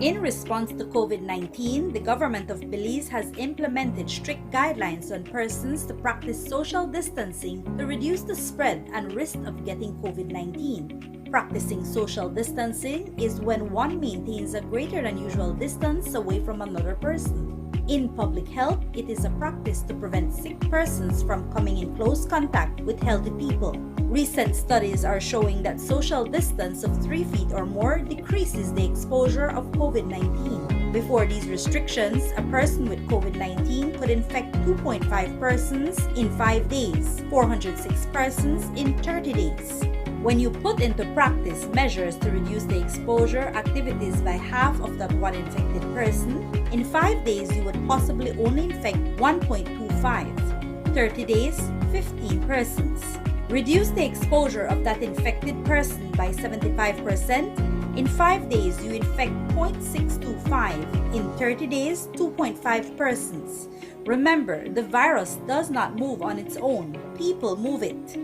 In response to COVID-19, the government of Belize has implemented strict guidelines on persons to practice social distancing to reduce the spread and risk of getting COVID-19. Practicing social distancing is when one maintains a greater than usual distance away from another person. In public health, it is a practice to prevent sick persons from coming in close contact with healthy people. Recent studies are showing that social distance of 3 feet or more decreases the exposure of COVID-19. Before these restrictions, a person with COVID-19 could infect 2.5 persons in 5 days, 406 persons in 30 days. When you put into practice measures to reduce the exposure activities by half of that one infected person, in 5 days you would possibly only infect 1.25, 30 days, 15 persons. Reduce the exposure of that infected person by 75%, in 5 days you infect 0.625, in 30 days 2.5 persons. Remember, the virus does not move on its own, people move it.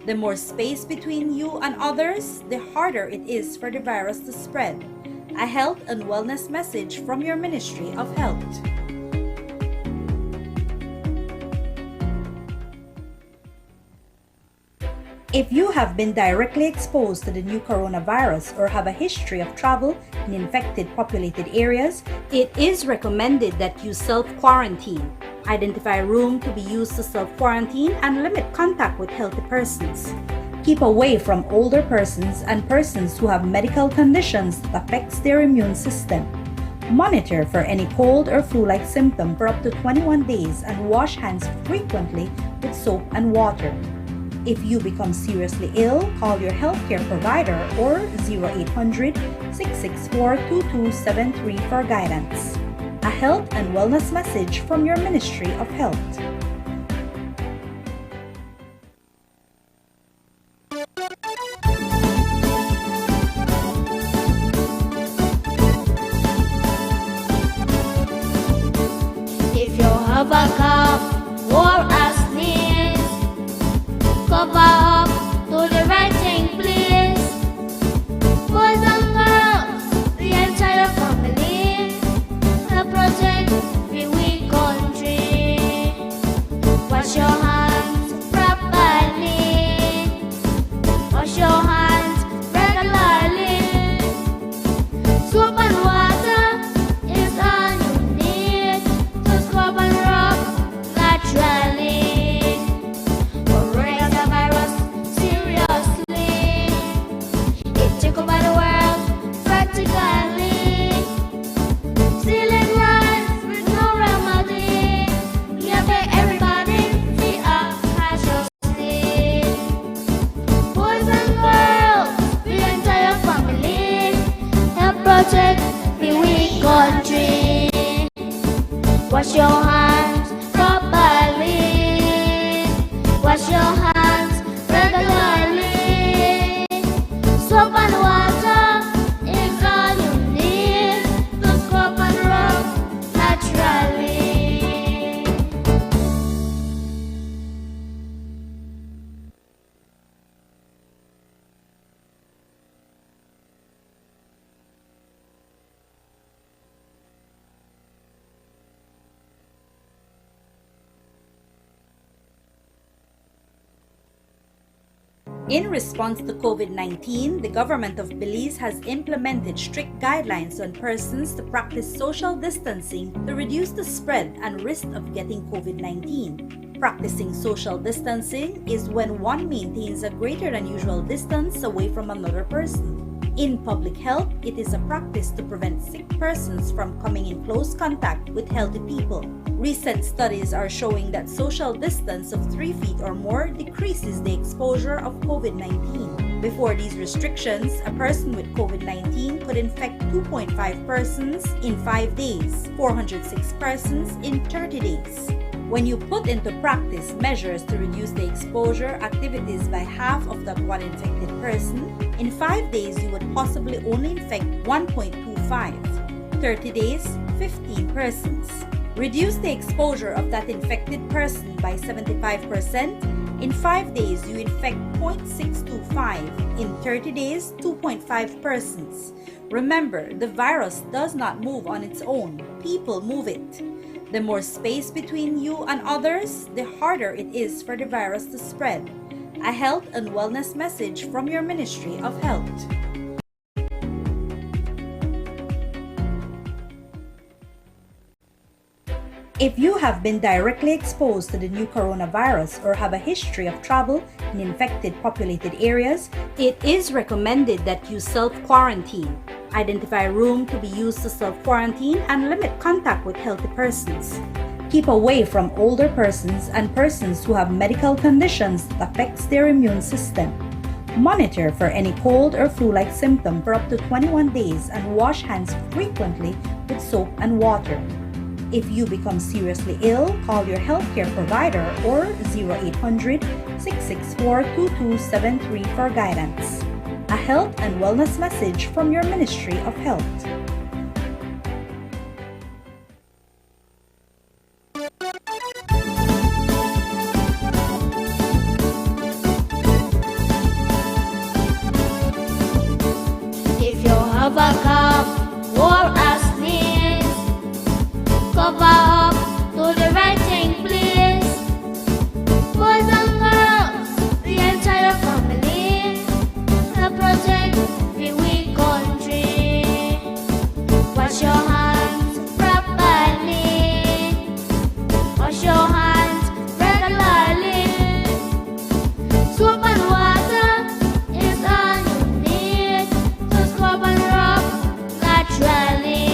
The more space between you and others, the harder it is for the virus to spread. A health and wellness message from your Ministry of Health. If you have been directly exposed to the new coronavirus or have a history of travel in infected populated areas, it is recommended that you self-quarantine. Identify a room to be used to self-quarantine and limit contact with healthy persons. Keep away from older persons and persons who have medical conditions that affects their immune system. Monitor for any cold or flu-like symptom for up to 21 days and wash hands frequently with soap and water. If you become seriously ill, call your healthcare provider or 0800-664-2273 for guidance. A health and wellness message from your Ministry of Health. If you have a cough or a sneeze, cover up to the right thing, please. Boys and girls, the entire family, protect the weak country. Wash your hands properly. Wash your hands regularly. Soap and water is all you need to scrub and rub naturally. Coronavirus, seriously, it took over the world practically. Stealing lives with no remedy. Yeah, make everybody feel a casualty. Boys and girls, the entire family, help protect the weak country. Wash your hands properly. Wash your hands regularly. Soap and water is all you need to scrub and rub naturally. In response to COVID-19, the government of Belize has implemented strict guidelines on persons to practice social distancing to reduce the spread and risk of getting COVID-19. Practicing social distancing is when one maintains a greater than usual distance away from another person. In public health, it is a practice to prevent sick persons from coming in close contact with healthy people. Recent studies are showing that social distance of 3 feet or more decreases the exposure of COVID-19. Before these restrictions, a person with COVID-19 could infect 2.5 persons in 5 days, 406 persons in 30 days. When you put into practice measures to reduce the exposure activities by half of that one infected person, in 5 days you would possibly only infect 1.25, 30 days, 15 persons. Reduce the exposure of that infected person by 75%, In 5 days, you infect 0.625. In 30 days, 2.5 persons. Remember, the virus does not move on its own. People move it. The more space between you and others, the harder it is for the virus to spread. A health and wellness message from your Ministry of Health. If you have been directly exposed to the new coronavirus or have a history of travel in infected populated areas, it is recommended that you self-quarantine. Identify a room to be used to self-quarantine and limit contact with healthy persons. Keep away from older persons and persons who have medical conditions that affects their immune system. Monitor for any cold or flu-like symptom for up to 21 days and wash hands frequently with soap and water. If you become seriously ill, call your healthcare provider or 0800-664-2273 for guidance. A health and wellness message from your Ministry of Health. If you have a cough or a sneeze, cover up to the right thing, please. Boys and girls, the entire family, help protect the weak country. Wash your hands properly. Wash your hands regularly. Soap and water is all you need to scrub and rub naturally.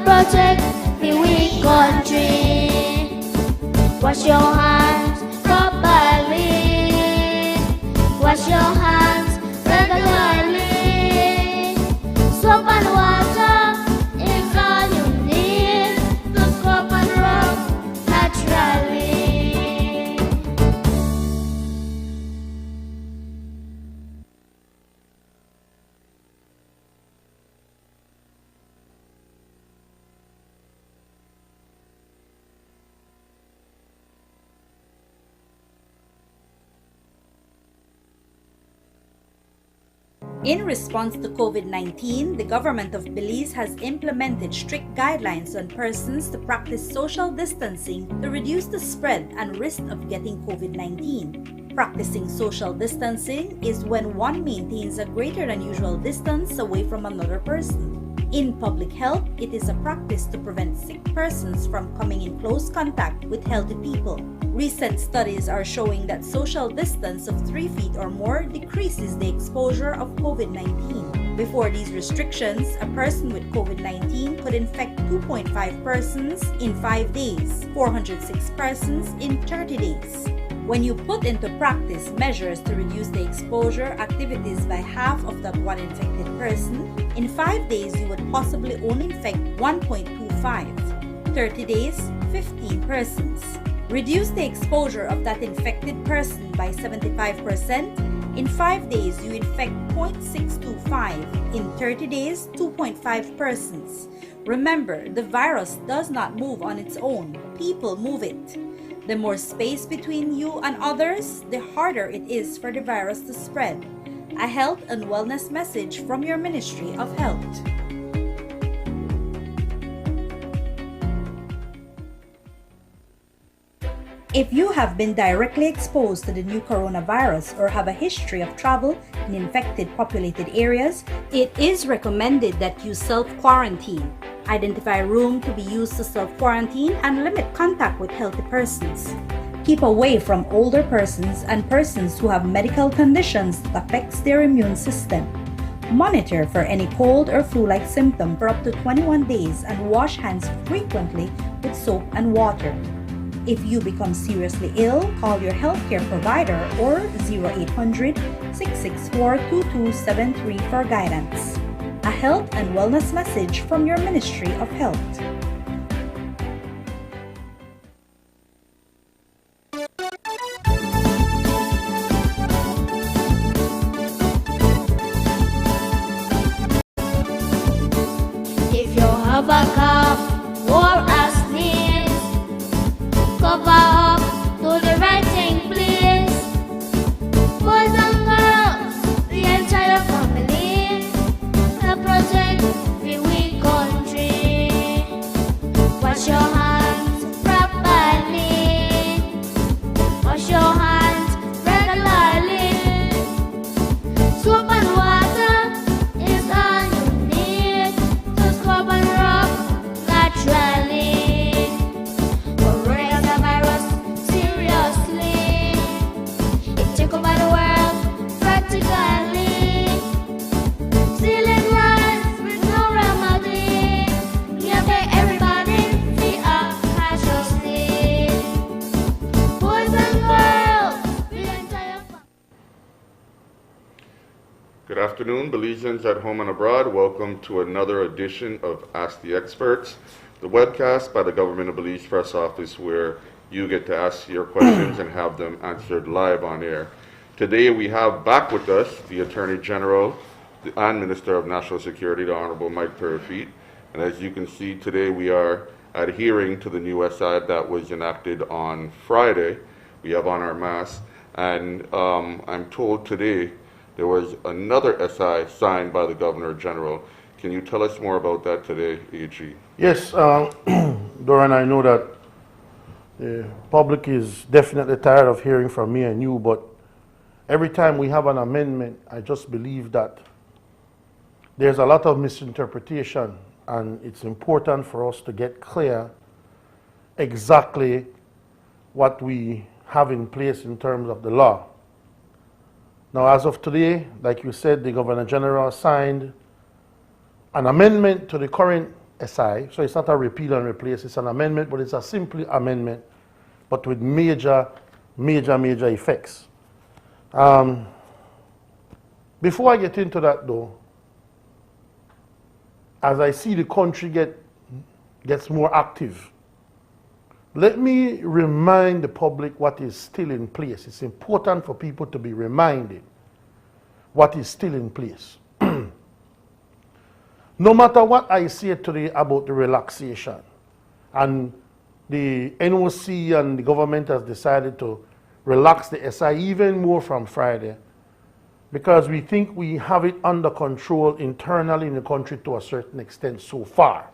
Protect the weak country. Wash your hands properly. Wash your hands regularly. Soap and water is all you need to scrub and rub naturally. In response to COVID-19, the government of Belize has implemented strict guidelines on persons to practice social distancing to reduce the spread and risk of getting COVID-19. Practicing social distancing is when one maintains a greater than usual distance away from another person. In public health, it is a practice to prevent sick persons from coming in close contact with healthy people. Recent studies are showing that social distance of 3 feet or more decreases the exposure of COVID-19. Before these restrictions, a person with COVID-19 could infect 2.5 persons in 5 days, 406 persons in 30 days. When you put into practice measures to reduce the exposure activities by half of that one infected person, in 5 days you would possibly only infect 1.25. 30 days, 15 persons. Reduce the exposure of that infected person by 75%. In 5 days, you infect 0.625. In 30 days, 2.5 persons. Remember, the virus does not move on its own. People move it. The more space between you and others, the harder it is for the virus to spread. A health and wellness message from your Ministry of Health. If you have been directly exposed to the new coronavirus or have a history of travel in infected populated areas, it is recommended that you self-quarantine. Identify a room to be used to self-quarantine and limit contact with healthy persons. Keep away from older persons and persons who have medical conditions that affects their immune system. Monitor for any cold or flu-like symptom for up to 21 days and wash hands frequently with soap and water. If you become seriously ill, call your healthcare provider or 0800-664-2273 for guidance. a health and wellness message from your Ministry of Health. If you have a cough or a sneeze, cover up to the right thing, please. Boys and girls, the entire family, help protect the weak country. Wash your hands properly. Wash your hands regularly. Soap and water is all you need to scrub and rub naturally. Coronavirus, seriously, it took over the world practically. Stealing lives with no remedy. We have made everybody feel cautiously. Boys and girls, the entire Good afternoon, Belizeans at home and abroad. Welcome to another edition of Ask the Experts, the webcast by the Government of Belize Press Office where you get to ask your questions and have them answered live on air. Today we have back with us the Attorney General and Minister of National Security, the Honorable Mike Peyrefitte. And as you can see, today we are adhering to the new SI that was enacted on Friday. We have on our masks, and I'm told today there was another SI signed by the Governor General. Can you tell us more about that today, AG? Yes, Doran, I know that the public is definitely tired of hearing from me and you, but every time we have an amendment, I just believe that there's a lot of misinterpretation, and it's important for us to get clear exactly what we have in place in terms of the law. Now, as of today, like you said, the Governor General signed an amendment to the current SI, so it's not a repeal and replace, it's an amendment, but it's a simple amendment, but with major effects. Before I get into that though, as I see the country gets more active, let me remind the public what is still in place. It's important for people to be reminded what is still in place. No matter what I say today about the relaxation, and the NOC and the government has decided to relax the SI even more from Friday, because we think we have it under control internally in the country to a certain extent so far.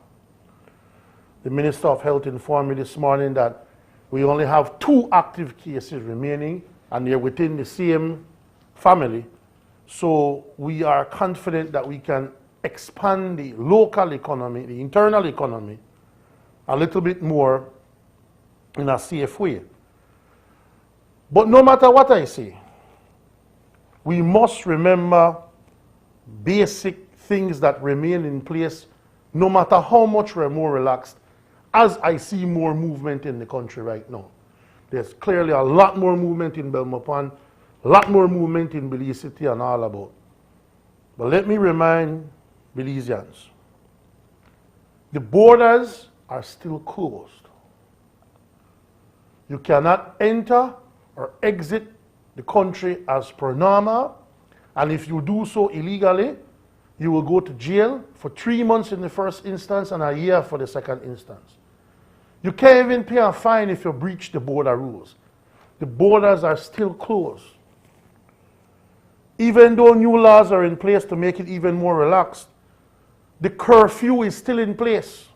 The Minister of Health informed me this morning that we only have 2 active cases remaining, and they're within the same family. So we are confident that we can expand the local economy, the internal economy, a little bit more in a safe way. But no matter what I say, we must remember basic things that remain in place no matter how much we're more relaxed, as I see more movement in the country right now. There's clearly a lot more movement in Belmopan, a lot more movement in Belize City and all about. But let me remind Belizeans, the borders are still closed. You cannot enter or exit the country as per normal, and if you do so illegally, you will go to jail for 3 months in the first instance and a year for the second instance. You can't even pay a fine if you breach the border rules. The borders are still closed. Even though new laws are in place to make it even more relaxed, the curfew is still in place.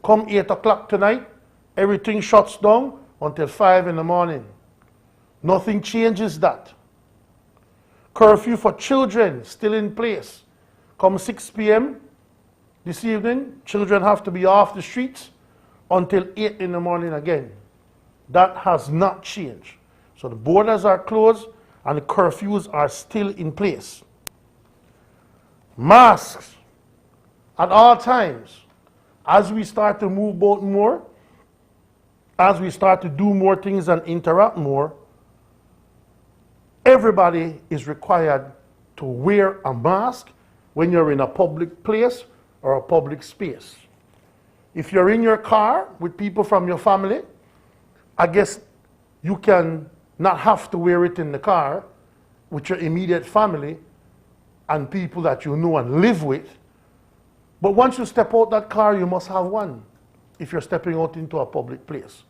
Come 8 o'clock tonight, everything shuts down until 5 in the morning. Nothing changes that. Curfew for children still in place. Come 6 p.m. this evening, children have to be off the streets until 8 in the morning again. That has not changed. So the borders are closed and the curfews are still in place. Masks at all times. As we start to move about more, as we start to do more things and interact more, everybody is required to wear a mask when you're in a public place or a public space. If you're in your car with people from your family, I guess you can not have to wear it in the car with your immediate family and people that you know and live with. But once you step out that car, you must have one if you're stepping out into a public place.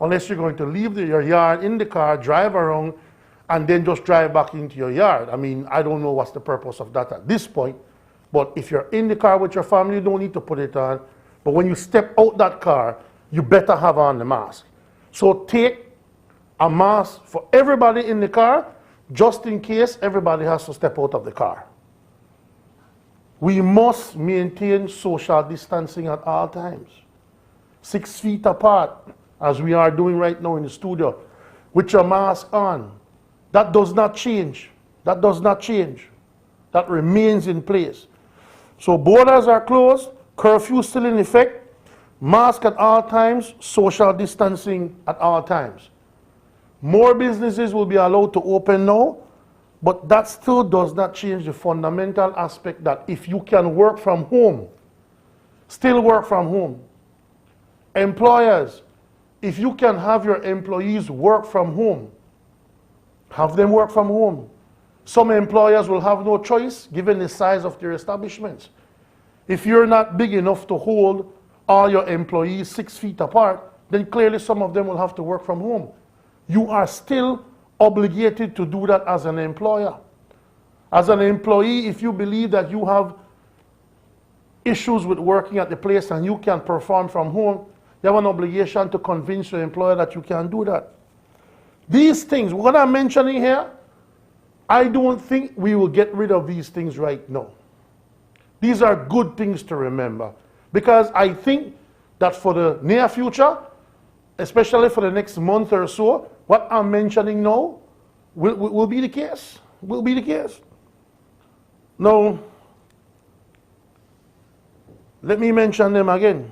Unless you're going to leave your yard in the car, drive around, and then just drive back into your yard. I mean, I don't know what's the purpose of that at this point. But if you're in the car with your family, you don't need to put it on. But when you step out that car, you better have on the mask. So take a mask for everybody in the car, just in case everybody has to step out of the car. We must maintain social distancing at all times. 6 feet apart, as we are doing right now in the studio, with your mask on. That does not change. That does not change. That remains in place. So borders are closed, curfew still in effect, mask at all times, social distancing at all times. More businesses will be allowed to open now, but that still does not change the fundamental aspect that if you can work from home, still work from home. Employers, if you can have your employees work from home, have them work from home. Some employers will have no choice given the size of their establishments. If you're not big enough to hold all your employees 6 feet apart, then clearly some of them will have to work from home. You are still obligated to do that as an employer. As an employee, if you believe that you have issues with working at the place and you can perform from home, you have an obligation to convince your employer that you can do that. These things, what I'm mentioning here, I don't think we will get rid of these things right now. These are good things to remember, because I think that for the near future, especially for the next month or so, what I'm mentioning now will be the case. Will be the case. Now, let me mention them again.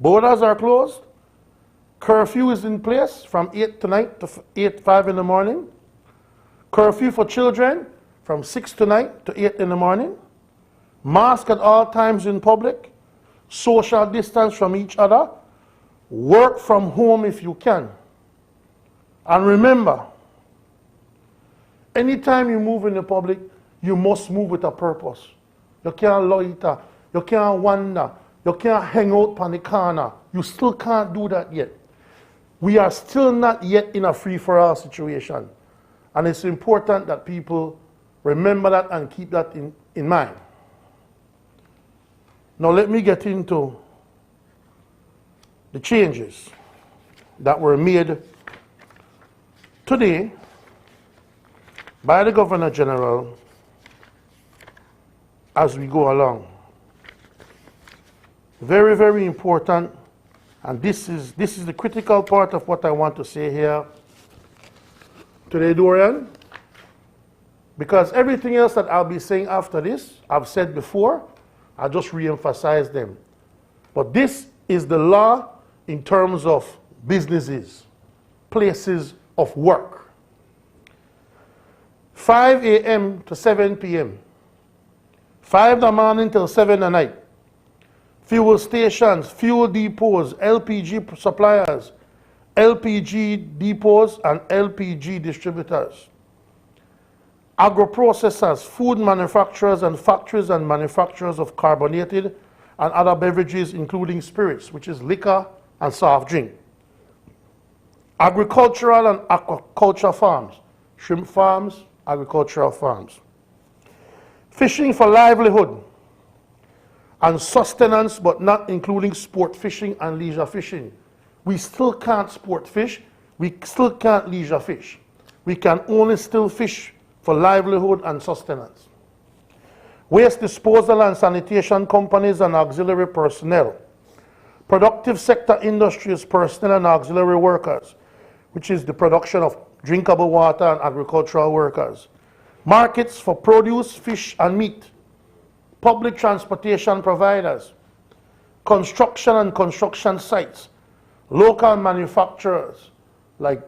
Borders are closed. Curfew is in place from 8 tonight to 5 in the morning. Curfew for children from 6 tonight to 8 in the morning. Mask at all times in public. Social distance from each other. Work from home if you can. And remember, anytime you move in the public, you must move with a purpose. You can't loiter. You can't wander. You can't hang out on the corner. You still can't do that yet. We are still not yet in a free-for-all situation. And it's important that people remember that and keep that in mind. Now let me get into the changes that were made today by the Governor General as we go along. Very, very important, and this is the critical part of what I want to say here today, Dorian, because everything else that I'll be saying after this, I've said before, I'll just re-emphasize them. But this is the law in terms of businesses, places of work. 5 a.m. to 7 p.m., 5 in the morning till 7 at night. Fuel stations, fuel depots, LPG suppliers, LPG depots, and LPG distributors. Agro-processors, food manufacturers, and factories and manufacturers of carbonated and other beverages, including spirits, which is liquor and soft drink. Agricultural and aquaculture farms, shrimp farms, agricultural farms. Fishing for livelihood and sustenance, but not including sport fishing and leisure fishing. We still can't sport fish. We still can't leisure fish. We can only still fish for livelihood and sustenance. Waste disposal and sanitation companies and auxiliary personnel. Productive sector industries personnel and auxiliary workers, which is the production of drinkable water and agricultural workers. Markets for produce, fish, and meat. Public transportation providers, construction and construction sites, local manufacturers like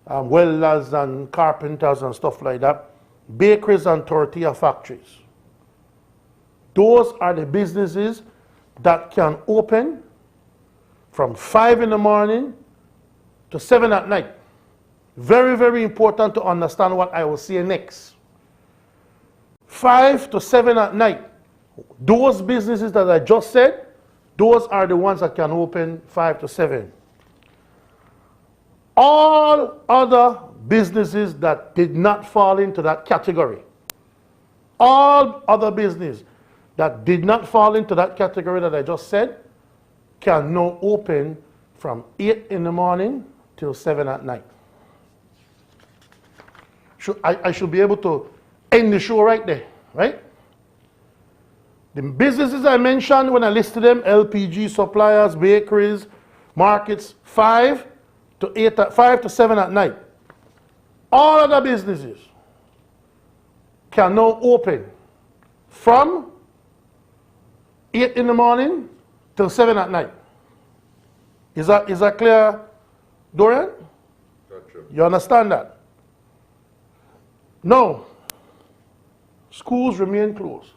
welders and carpenters and stuff like that, bakeries and tortilla factories. Those are the businesses that can open from 5 in the morning to 7 at night. Very, very important to understand what I will say next. 5 to 7 at night. Those businesses that I just said, those are the ones that can open 5 to 7. All other businesses that did not fall into that category, all other businesses that did not fall into that category that I just said, can now open from 8 in the morning till 7 at night. I should be able to end the show right there, right? The businesses I mentioned when I listed them, LPG suppliers, bakeries, markets, 5 to 7 at night. All other businesses can now open from 8 in the morning till 7 at night. Is that clear, Dorian? Gotcha. You understand that? No. Schools remain closed.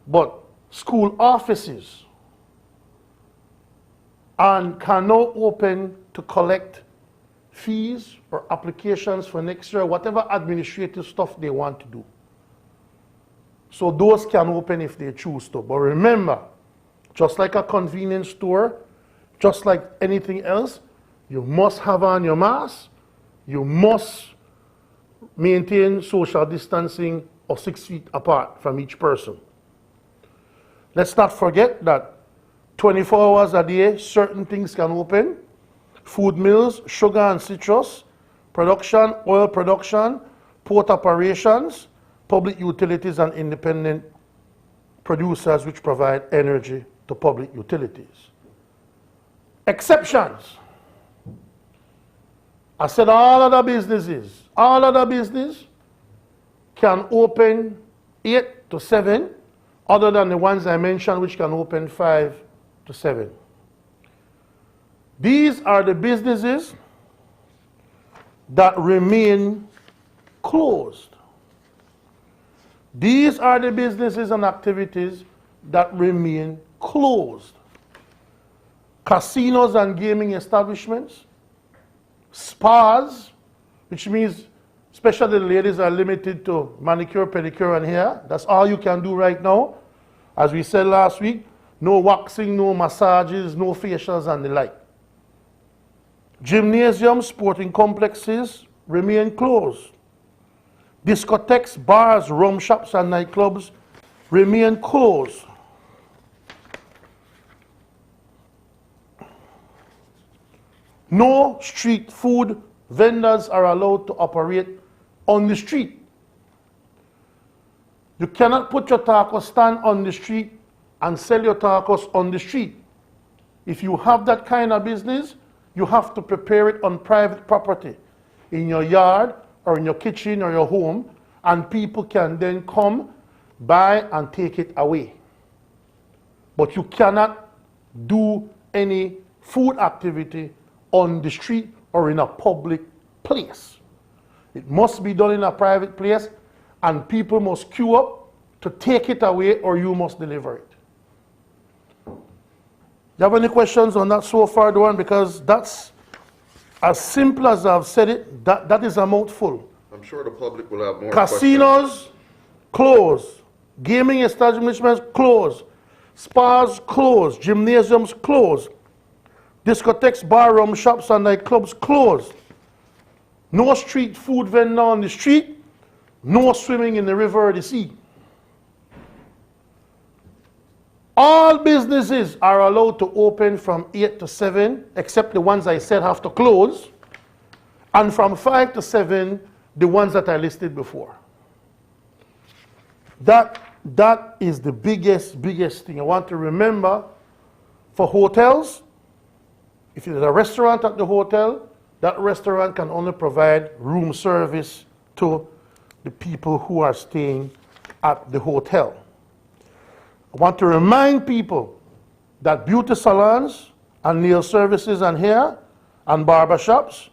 But school offices can now open to collect fees or applications for next year, whatever administrative stuff they want to do. So those can open if they choose to. But remember, just like a convenience store, just like anything else, you must have on your mask, you must maintain social distancing of 6 feet apart from each person. Let's not forget that 24 hours a day, certain things can open. Food mills, sugar and citrus, production, oil production, port operations, public utilities and independent producers which provide energy to public utilities. Exceptions. I said all other businesses can open 8 to 7, other than the ones I mentioned which can open 5 to 7. These are the businesses that remain closed. These are the businesses and activities that remain closed. Casinos and gaming establishments, spas, which means especially the ladies are limited to manicure, pedicure, and hair. That's all you can do right now. As we said last week, no waxing, no massages, no facials, and the like. Gymnasiums, sporting complexes remain closed. Discotheques, bars, rum shops, and nightclubs remain closed. No street food vendors are allowed to operate on the street. You cannot put your taco stand on the street and sell your tacos on the street. If you have that kind of business, you have to prepare it on private property, in your yard or in your kitchen or your home, and people can then come, buy, and take it away. But you cannot do any food activity on the street or in a public place. It must be done in a private place, and people must queue up to take it away, or you must deliver it. You have any questions on that so far, Duane? Because that's as simple as I've said it. That is a mouthful. I'm sure the public will have more Casinos questions. closed, gaming establishments closed, spas closed, gymnasiums closed, discotheques, bar room shops, and nightclubs closed. No street food vendor on the street, no swimming in the river or the sea. All businesses are allowed to open from 8 to 7, except the ones I said have to close, and from 5 to 7, the ones that I listed before. That is the biggest thing. I want to remember, for hotels, if there's a restaurant at the hotel, that restaurant can only provide room service to the people who are staying at the hotel. I want to remind people that beauty salons and nail services and hair and barber shops,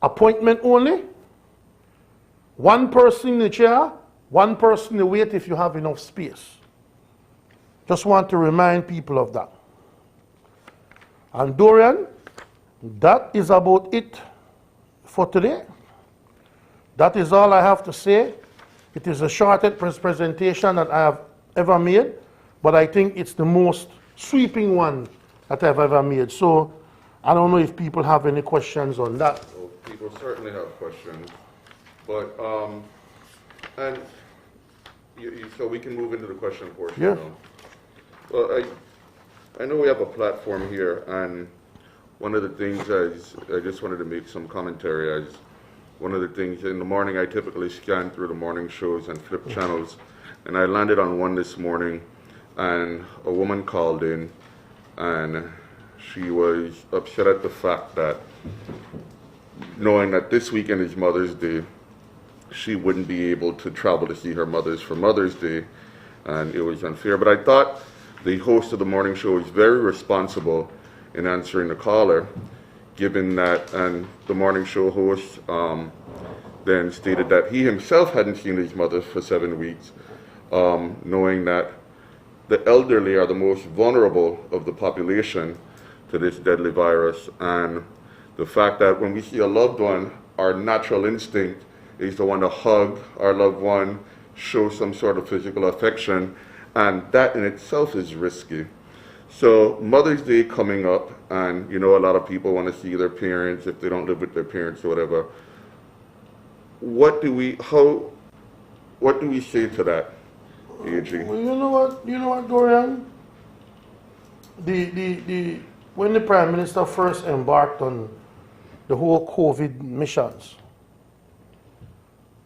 appointment only. One person in the chair, one person in the wait if you have enough space. Just want to remind people of that. And Dorian, that is about it for today. That is all I have to say. It is the shortest presentation that I have ever made, but I think it's the most sweeping one that I've ever made. So I don't know if people have any questions on that. Well, people certainly have questions, but and so we can move into the question portion. Yeah. Now. Well, I know we have a platform here, and one of the things I just wanted to make some commentary as one of the things in the morning I typically scan through the morning shows and flip channels, and I landed on one this morning, and a woman called in, and she was upset at the fact that knowing that this weekend is Mother's Day, she wouldn't be able to travel to see her mothers for Mother's Day, and it was unfair. But I thought the host of the morning show was very responsible in answering the caller, given that, and the morning show host then stated that he himself hadn't seen his mother for 7 weeks, knowing that the elderly are the most vulnerable of the population to this deadly virus, and the fact that when we see a loved one, our natural instinct is to want to hug our loved one, show some sort of physical affection, and that in itself is risky. So Mother's Day coming up, and you know a lot of people want to see their parents if they don't live with their parents or whatever. What do we say to that, AG? Well, you know what, Dorian? When the Prime Minister first embarked on the whole COVID missions,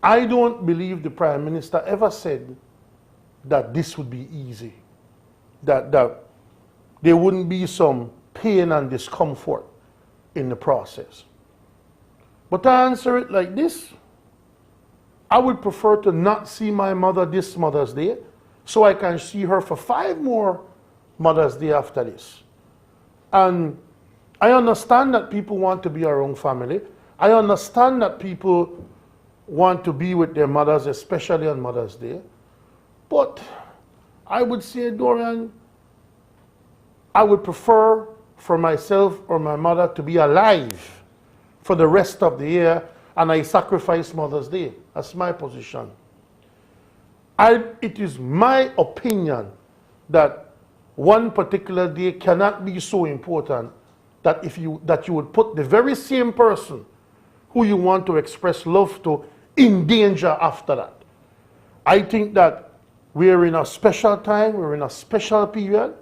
I don't believe the Prime Minister ever said that this would be easy, that there wouldn't be some pain and discomfort in the process. But to answer it like this, I would prefer to not see my mother this Mother's Day, so I can see her for 5 more Mother's Day after this. And I understand that people want to be around family. I understand that people want to be with their mothers, especially on Mother's Day. But I would say, Dorian, I would prefer for myself or my mother to be alive for the rest of the year, and I sacrifice Mother's Day. That's my position. It is my opinion that one particular day cannot be so important that you would put the very same person who you want to express love to in danger after that. I think that we're in a special time, we're in a special period.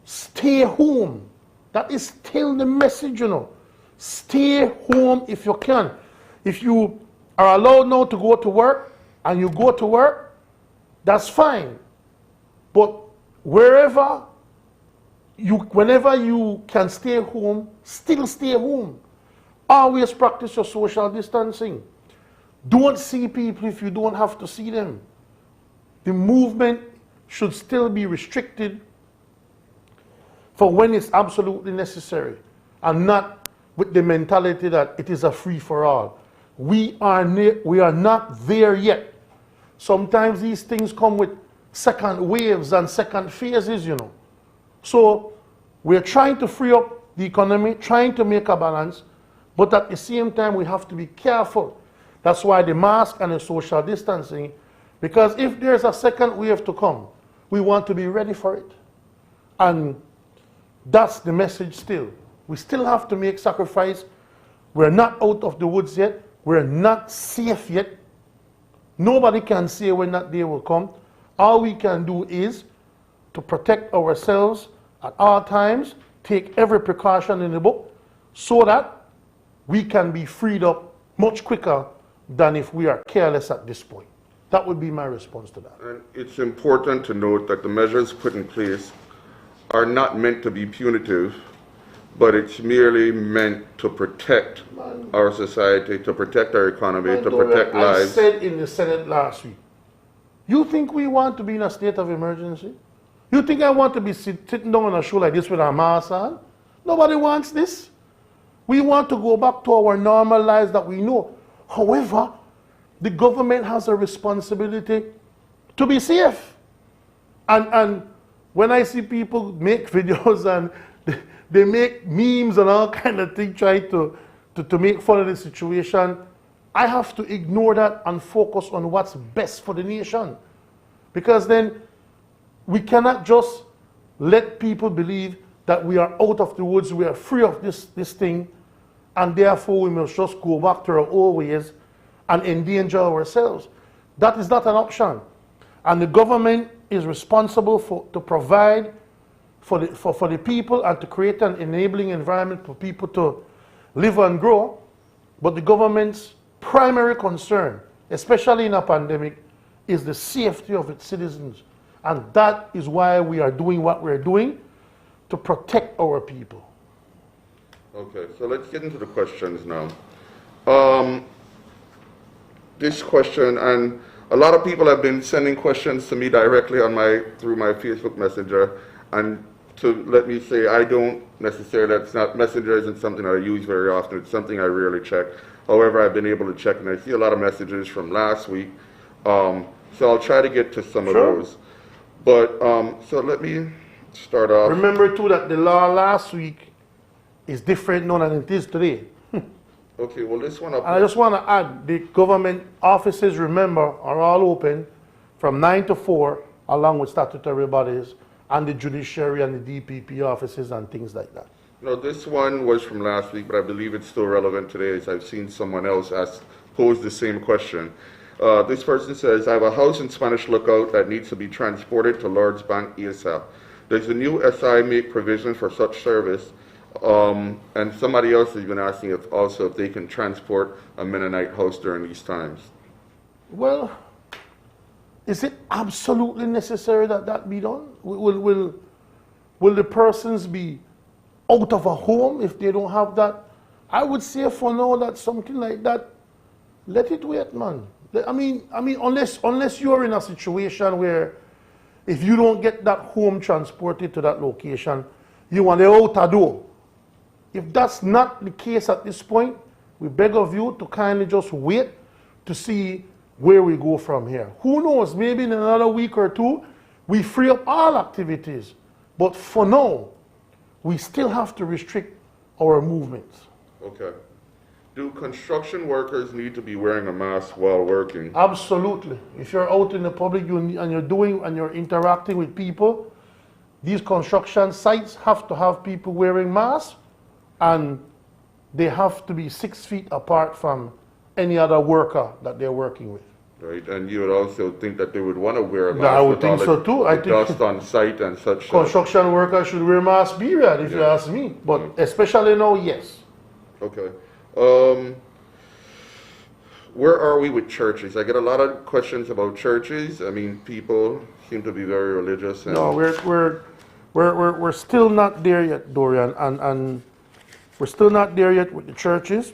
Stay home. That is still the message, you know. Stay home if you can. If you are allowed now to go to work and you go to work, that's fine. But whenever you can stay home, still stay home. Always practice your social distancing. Don't see people if you don't have to see them. The movement should still be restricted for when it's absolutely necessary, and not with the mentality that it is a free-for-all. We are not there yet. Sometimes these things come with second waves and second phases, you know. So we're trying to free up the economy, trying to make a balance, but at the same time we have to be careful. That's why the mask and the social distancing, because if there's a second wave to come, we want to be ready for it. And that's the message still. We still have to make sacrifice. We're not out of the woods yet. We're not safe yet. Nobody can say when that day will come. All we can do is to protect ourselves at all times, take every precaution in the book, so that we can be freed up much quicker than if we are careless at this point. That would be my response to that. And it's important to note that the measures put in place are not meant to be punitive, but it's merely meant to protect our society, to protect our economy, to protect lives. I said in the Senate last week, you think we want to be in a state of emergency? You think I want to be sitting down on a show like this with a mask on? Nobody wants this. We want to go back to our normal lives that we know. However, the government has a responsibility to be safe. And when I see people make videos and they make memes and all kind of things, try to make fun of the situation, I have to ignore that and focus on what's best for the nation. Because then we cannot just let people believe that we are out of the woods, we are free of this thing, and therefore we must just go back to our old ways and endanger ourselves. That is not an option. And the government is responsible to provide for the people and to create an enabling environment for people to live and grow. But the government's primary concern, especially in a pandemic, is the safety of its citizens. And that is why we are doing what we're doing, to protect our people. Okay, so let's get into the questions now. This question, and a lot of people have been sending questions to me directly on through my Facebook Messenger, and to let me say, I don't necessarily, Messenger isn't something that I use very often, it's something I rarely check. However, I've been able to check, and I see a lot of messages from last week, so I'll try to get to some of those. But, so let me start off. Remember too that the law last week is different now than it is today. Okay, well this one up. And I just want to add, the government offices, remember, are all open from 9 to 4, along with statutory bodies, and the judiciary and the DPP offices and things like that. No, this one was from last week, but I believe it's still relevant today, as I've seen someone else pose the same question. This person says, I have a house in Spanish Lookout that needs to be transported to Lord's Bank ASAP. Does the new SI make provision for such service? And somebody else has been asking if they can transport a Mennonite house during these times. Well, is it absolutely necessary that that be done? Will the persons be out of a home if they don't have that? I would say for now that something like that, let it wait, man. I mean, unless you're in a situation where if you don't get that home transported to that location, you want to out a door. If that's not the case at this point, we beg of you to kindly just wait to see where we go from here. Who knows, maybe in another week or two, we free up all activities. But for now, we still have to restrict our movements. Okay. Do construction workers need to be wearing a mask while working? Absolutely. If you're out in the public and you're interacting with people, these construction sites have to have people wearing masks, and they have to be 6 feet apart from any other worker that they're working with. Right, and you would also think that they would want to wear a mask. I would think so too. I think dust on site and such. Construction workers should wear masks, period, if you ask me. But especially now, yes. Okay. Where are we with churches? I get a lot of questions about churches. I mean, people seem to be very religious. And no, we're still not there yet, Dorian, and we're still not there yet with the churches.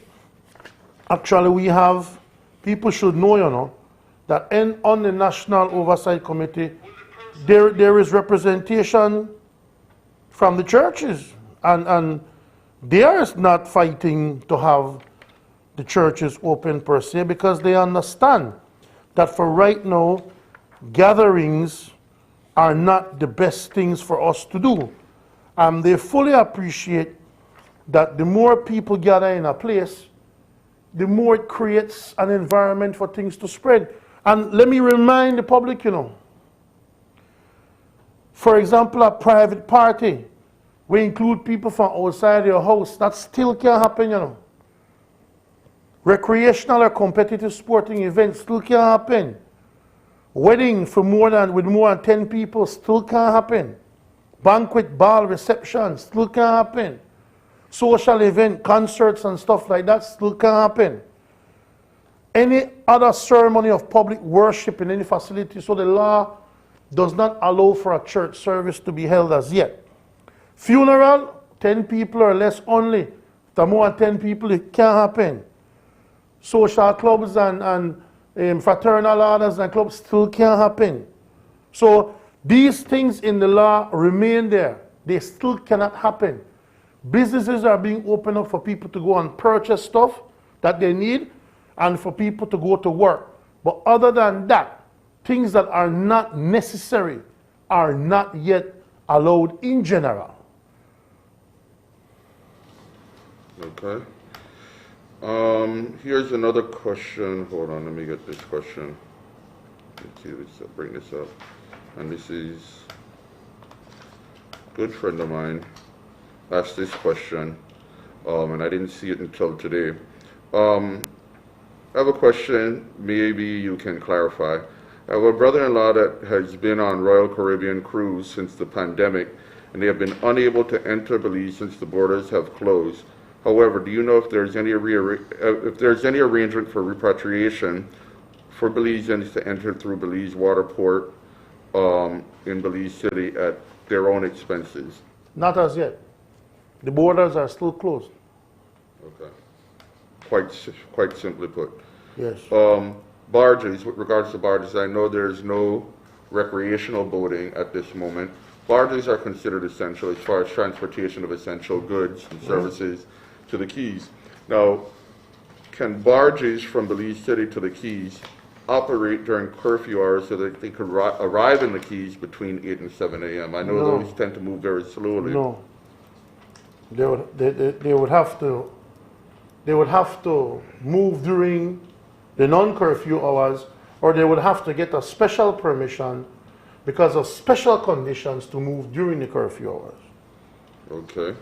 Actually, we have, people should know, you know, that on the National Oversight Committee, there is representation from the churches, and they are not fighting to have the churches open per se, because they understand that for right now, gatherings are not the best things for us to do. And they fully appreciate that the more people gather in a place, the more it creates an environment for things to spread. And let me remind the public, you know, for example, a private party, we include people from outside your house, that still can happen, you know. Recreational or competitive sporting events still can happen. Wedding with more than 10 people still can happen. Banquet, ball, reception still can happen. Social event, concerts and stuff like that still can happen. Any other ceremony of public worship in any facility, so the law does not allow for a church service to be held as yet. Funeral, 10 people or less only. If there are more than 10 people, it can happen. Social clubs and fraternal orders and clubs still can happen. So these things in the law remain there. They still cannot happen. Businesses are being opened up for people to go and purchase stuff that they need, and for people to go to work. But other than that, things that are not necessary are not yet allowed in general. Okay. Here's another question. Hold on, let me get this question. Let's see, let's bring this up. And this is a good friend of mine asked this question, and I didn't see it until today. I have a question, maybe you can clarify. I have a brother-in-law that has been on Royal Caribbean cruise since the pandemic, and they have been unable to enter Belize since the borders have closed. However, do you know if there's any arrangement for repatriation for Belizeans to enter through Belize Waterport in Belize City at their own expenses? Not as yet. The borders are still closed. Okay. Quite simply put. Yes. Barges, with regards to barges, I know there's no recreational boating at this moment. Barges are considered essential as far as transportation of essential goods and services to the Keys. Now, can barges from Belize City to the Keys operate during curfew hours so that they could arrive in the Keys between 8 and 7 a.m.? I know No. those tend to move very slowly. No. They would have to move during the non-curfew hours, or they would have to get a special permission because of special conditions to move during the curfew hours. Okay.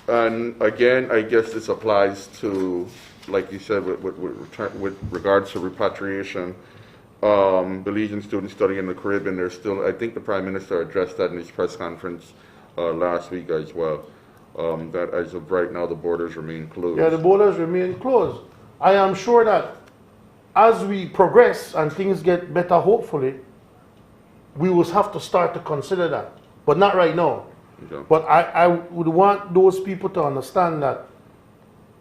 And again, I guess this applies to, like you said, with regards to repatriation. Belizean students studying in the Caribbean, there's still, I think the Prime Minister addressed that in his press conference last week as well, that as of right now the borders remain closed. Yeah, the borders remain closed. I am sure that as we progress and things get better, hopefully, we will have to start to consider that, but not right now. Okay. But I would want those people to understand that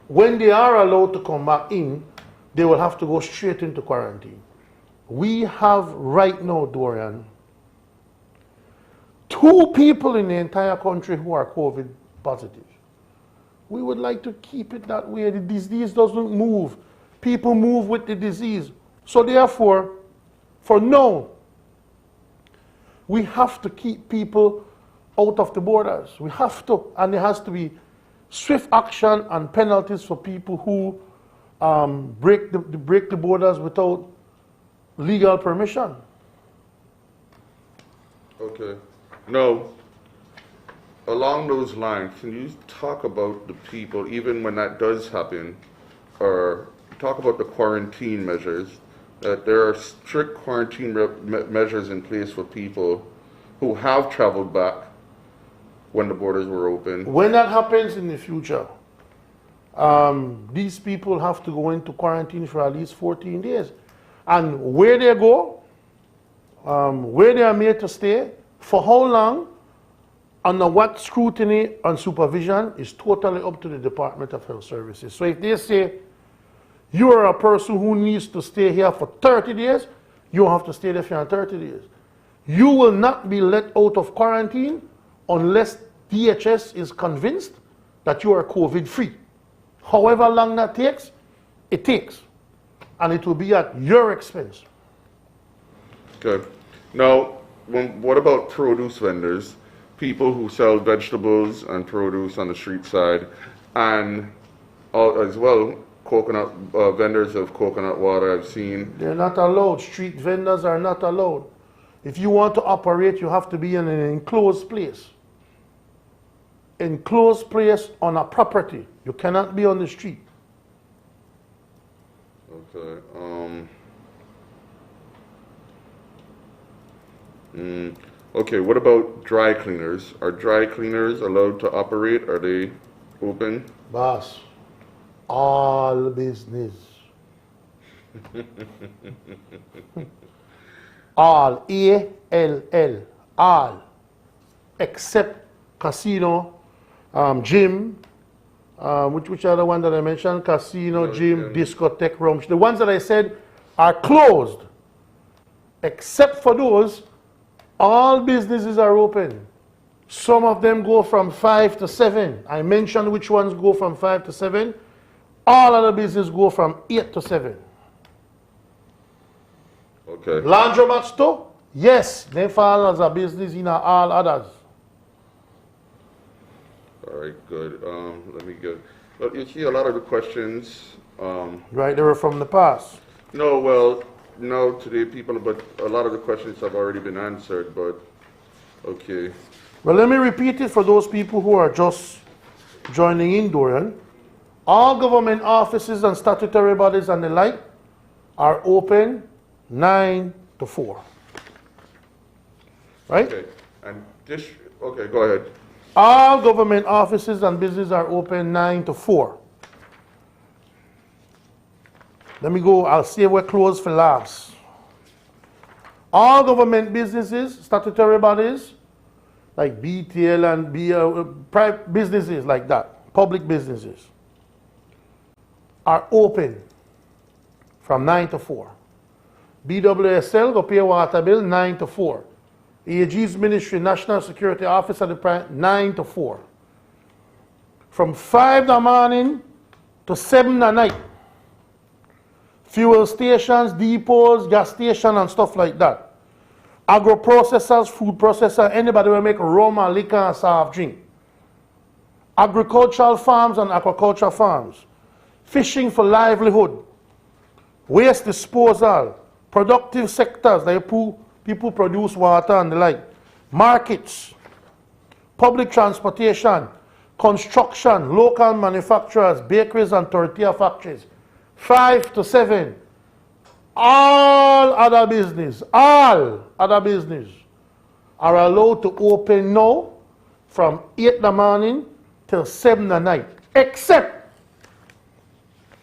when they are allowed to come back in, they will have to go straight into quarantine. We have right now, Dorian, 2 people in the entire country who are COVID positive. We would like to keep it that way. The disease doesn't move. People move with the disease. So therefore, for now, we have to keep people out of the borders. We have to, and there has to be swift action and penalties for people who break the borders without legal permission. Okay. Now, along those lines, can you talk about the people, even when that does happen, or talk about the quarantine measures, that there are strict quarantine measures in place for people who have traveled back when the borders were open? When that happens in the future, these people have to go into quarantine for at least 14 days. And where they go, where they are made to stay, for how long, under what scrutiny and supervision is totally up to the Department of Health Services. So if they say you are a person who needs to stay here for 30 days, you have to stay there for 30 days. You will not be let out of quarantine unless DHS is convinced that you are COVID-free. However long that takes, it takes. And it will be at your expense. Good. Now, what about produce vendors? People who sell vegetables and produce on the street side, and as well, coconut vendors of coconut water I've seen. They're not allowed. Street vendors are not allowed. If you want to operate, you have to be in an enclosed place. Enclosed place on a property. You cannot be on the street. Okay. Okay, what about dry cleaners? Are dry cleaners allowed to operate? Are they open? Boss, all business. All, A-L-L, all, except casino, gym, which are the ones that I mentioned, casino, gym, discotheque, rum. The ones that I said are closed. Except for those, all businesses are open. Some of them go from 5 to 7. I mentioned which ones go from 5 to 7. All other business go from 8 to 7. Okay. Laundromats too? Yes, they fall as a business in all others. All right, good. Let me get, well, you see a lot of the questions, Right, they were from the past. no, well, no, today people, but a lot of the questions have already been answered, but, okay. Well, let me repeat it for those people who are just joining in, Dorian. All government offices and statutory bodies and the like are open 9 to 4. Right? Okay, and this, okay, go ahead. All government offices and businesses are open 9 to 4. Let me go, I'll say we're closed for last. All government businesses, statutory bodies, like BTL and private businesses like that, public businesses, are open from 9 to 4. BWSL go pay water bill 9 to 4. AG's Ministry, National Security Office at the Prime, 9 to 4. From 5 in the morning to 7 at night. Fuel stations, depots, gas station and stuff like that. Agro processors, food processors, anybody will make rum and liquor and soft drink. Agricultural farms and aquaculture farms. Fishing for livelihood. Waste disposal. Productive sectors like people produce water and the like. Markets. Public transportation. Construction. Local manufacturers. Bakeries and tortilla factories. 5 to 7. All other business are allowed to open now from 8 in the morning till 7 at night, except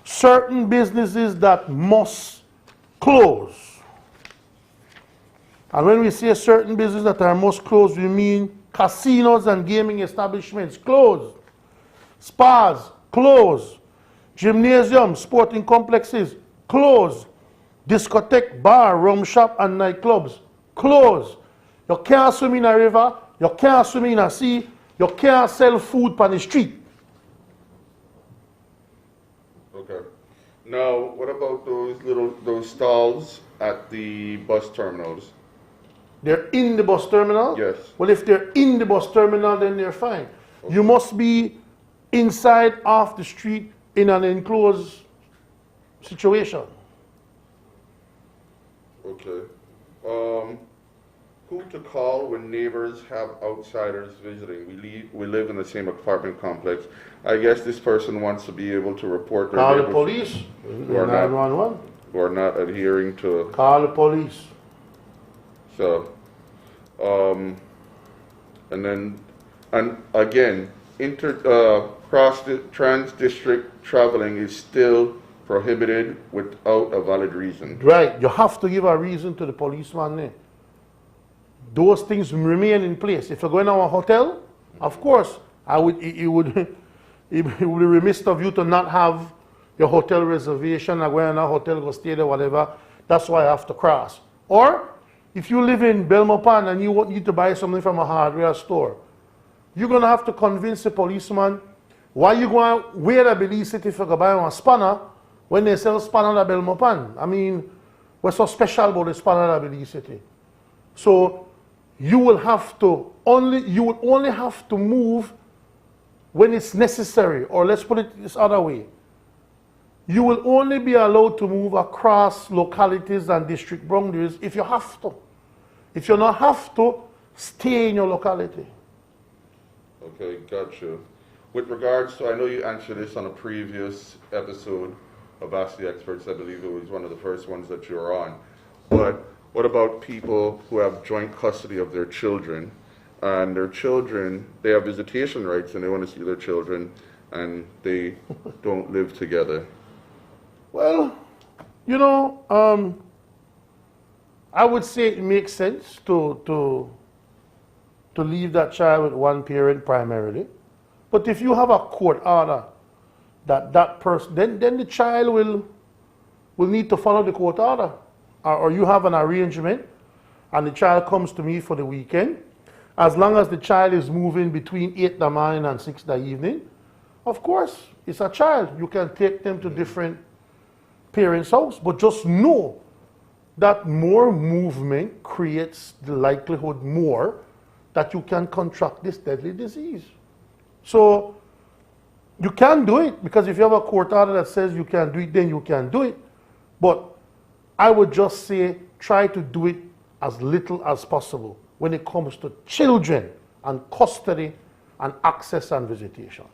certain businesses that must close. And when we say certain businesses that are must close, we mean casinos and gaming establishments closed, spas closed, gymnasiums, sporting complexes closed, discotheque, bar, rum shop and nightclubs closed. You can't swim in a river, you can't swim in a sea, you can't sell food on the street. Okay. Now, what about those stalls at the bus terminals? They're in the bus terminal? Yes. Well, if they're in the bus terminal, then they're fine. Okay. You must be inside off the street in an enclosed situation. Okay. Who to call when neighbors have outsiders visiting? We live in the same apartment complex. I guess this person wants to be able to report their Call the neighbors police. who are 911. who are not adhering to. Call the police. So, and again, trans-district traveling is still prohibited without a valid reason. Right, you have to give a reason to the policeman there. Those things remain in place. If you're going to a hotel, of course, it would be remiss of you to not have your hotel reservation or go in a hotel, go stay there, whatever. That's why I have to cross. Or, if you live in Belmopan and you need to buy something from a hardware store, you're going to have to convince the policeman why you going to wear a Belize City if you go buy a spanner when they sell spanner at Belmopan. I mean, what's so special about the spanner at Belize City? So you will only have to move when it's necessary, or let's put it this other way. You will only be allowed to move across localities and district boundaries if you have to. If you don't have to, stay in your locality. Okay, gotcha. With regards to, I know you answered this on a previous episode of Ask the Experts. I believe it was one of the first ones that you were on. But what about people who have joint custody of their children, and their children, they have visitation rights and they want to see their children, and they don't live together? Well, you know, I would say it makes sense to leave that child with one parent primarily. But if you have a court order that person, then the child will need to follow the court order. Or you have an arrangement and the child comes to me for the weekend. As long as the child is moving between 8 in the morning and 6 in the evening, Of course, it's a child. You can take them to different parents' house, but just know that more movement creates the likelihood more that you can contract this deadly disease. So you can do it, because if you have a court order that says you can do it, then you can do it. But I would just say try to do it as little as possible when it comes to children and custody and access and visitation.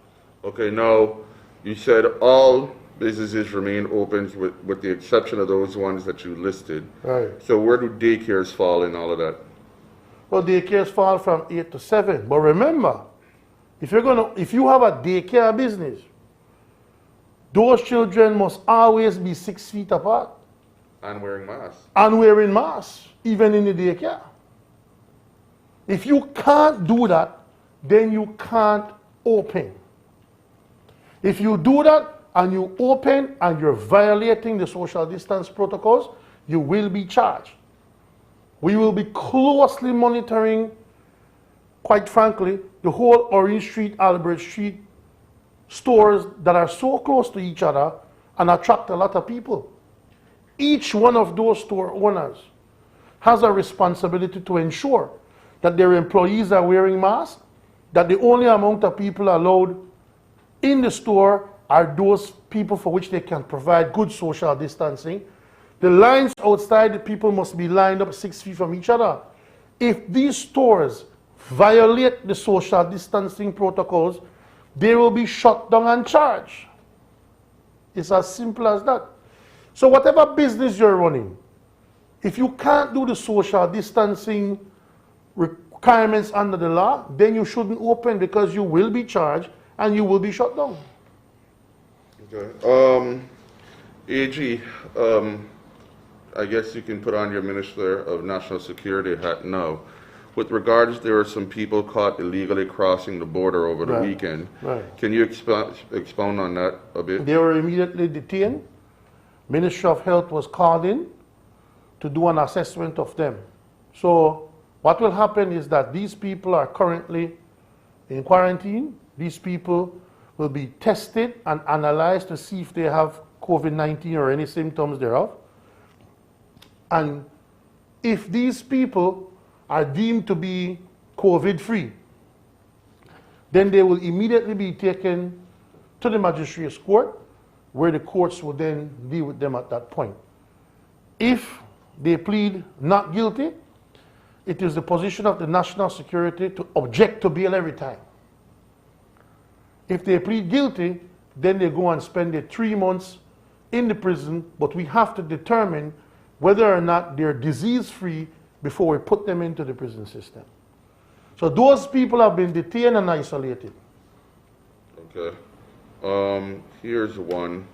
Okay, now, you said all businesses remain open with the exception of those ones that you listed. Right. So where do daycares fall in all of that? Well, daycares fall from 8 to 7. But remember, if you have a daycare business, those children must always be 6 feet apart. And wearing masks. And wearing masks, even in the daycare. If you can't do that, then you can't open. If you do that and you open and you're violating the social distance protocols, you will be charged. We will be closely monitoring, quite frankly, the whole Orange Street, Albert Street stores that are so close to each other and attract a lot of people. Each one of those store owners has a responsibility to ensure that their employees are wearing masks, that the only amount of people allowed in the store are those people for which they can provide good social distancing. The lines outside, the people must be lined up 6 feet from each other. If these stores violate the social distancing protocols, they will be shut down and charged. It's as simple as that. So whatever business you're running, if you can't do the social distancing requirements under the law, then you shouldn't open, because you will be charged and you will be shut down. Okay. AG, I guess you can put on your Minister of National Security hat now. With regards, there are some people caught illegally crossing the border over the weekend. Right. Can you expound on that a bit? They were immediately detained. Ministry of Health was called in to do an assessment of them. So what will happen is that these people are currently in quarantine. These people will be tested and analyzed to see if they have COVID-19 or any symptoms thereof. And if these people are deemed to be COVID-free, then they will immediately be taken to the magistrate's court, where the courts will then deal with them at that point. If they plead not guilty, it is the position of the national security to object to bail every time. If they plead guilty, then they go and spend their 3 months in the prison, but we have to determine whether or not they're disease-free before we put them into the prison system. So those people have been detained and isolated. Okay. Here's one.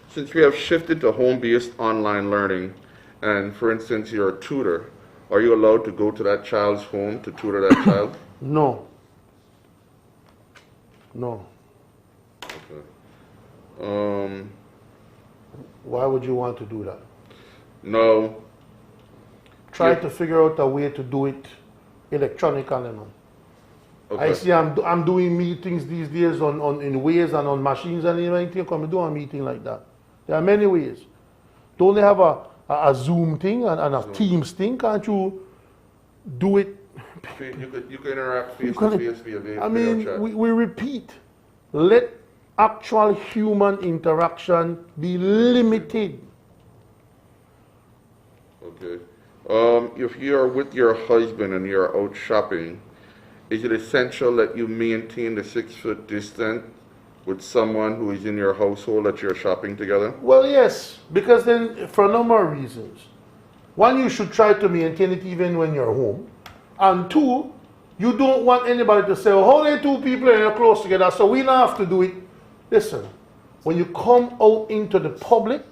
Since we have shifted to home-based online learning, and for instance, you're a tutor, are you allowed to go to that child's home to tutor that child? No. No. Okay. Why would you want to do that? No. Try to figure out a way to do it electronically. Okay. I see I'm doing meetings these days in ways and on machines and everything. Come do a meeting like that. There are many ways. Don't they have a Zoom thing and a Teams thing? Can't you do it? You can interact face-to-face via video I mean, chat. we repeat. Let actual human interaction be limited. Okay. If you're with your husband and you're out shopping, is it essential that you maintain the 6 foot distance with someone who is in your household that you're shopping together? Well, yes, because then for a number of reasons. One, you should try to maintain it even when you're home. And two, you don't want anybody to say, oh, how are two people and you're close together, so we don't have to do it. Listen, when you come out into the public,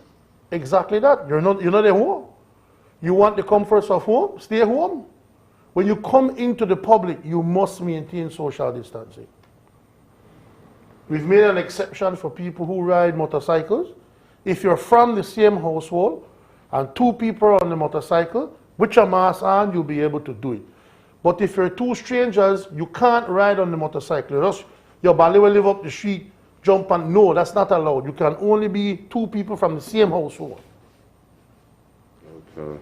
exactly that. You're not at home. You want the comforts of home? Stay home. When you come into the public, you must maintain social distancing. We've made an exception for people who ride motorcycles. If you're from the same household and two people are on the motorcycle, with your mask on, you'll be able to do it. But if you're two strangers, you can't ride on the motorcycle. your bally will live up the street, jump and no, that's not allowed. You can only be 2 people from the same household. Okay.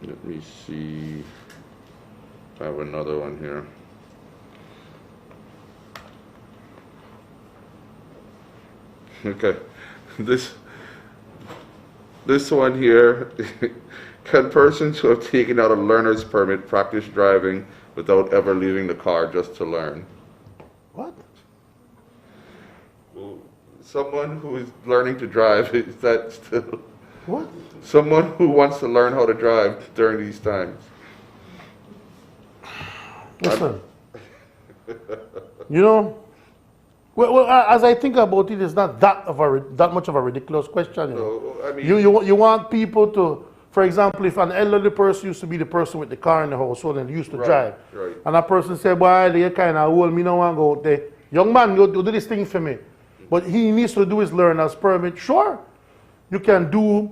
Let me see. I have another one here. Okay. This one here. Can persons who have taken out a learner's permit practice driving without ever leaving the car just to learn? What? Well, someone who is learning to drive, is that still? What? Someone who wants to learn how to drive during these times. Listen, you know, well, as I think about it, it's not that much of a ridiculous question. You know? So, I mean, You want people to, for example, if an elderly person used to be the person with the car in the household and used to drive, right. and that person said, "Boy, they kind of old, me no want to go out there. Young man, you do this thing for me," but he needs to do his learner's permit. Sure, you can do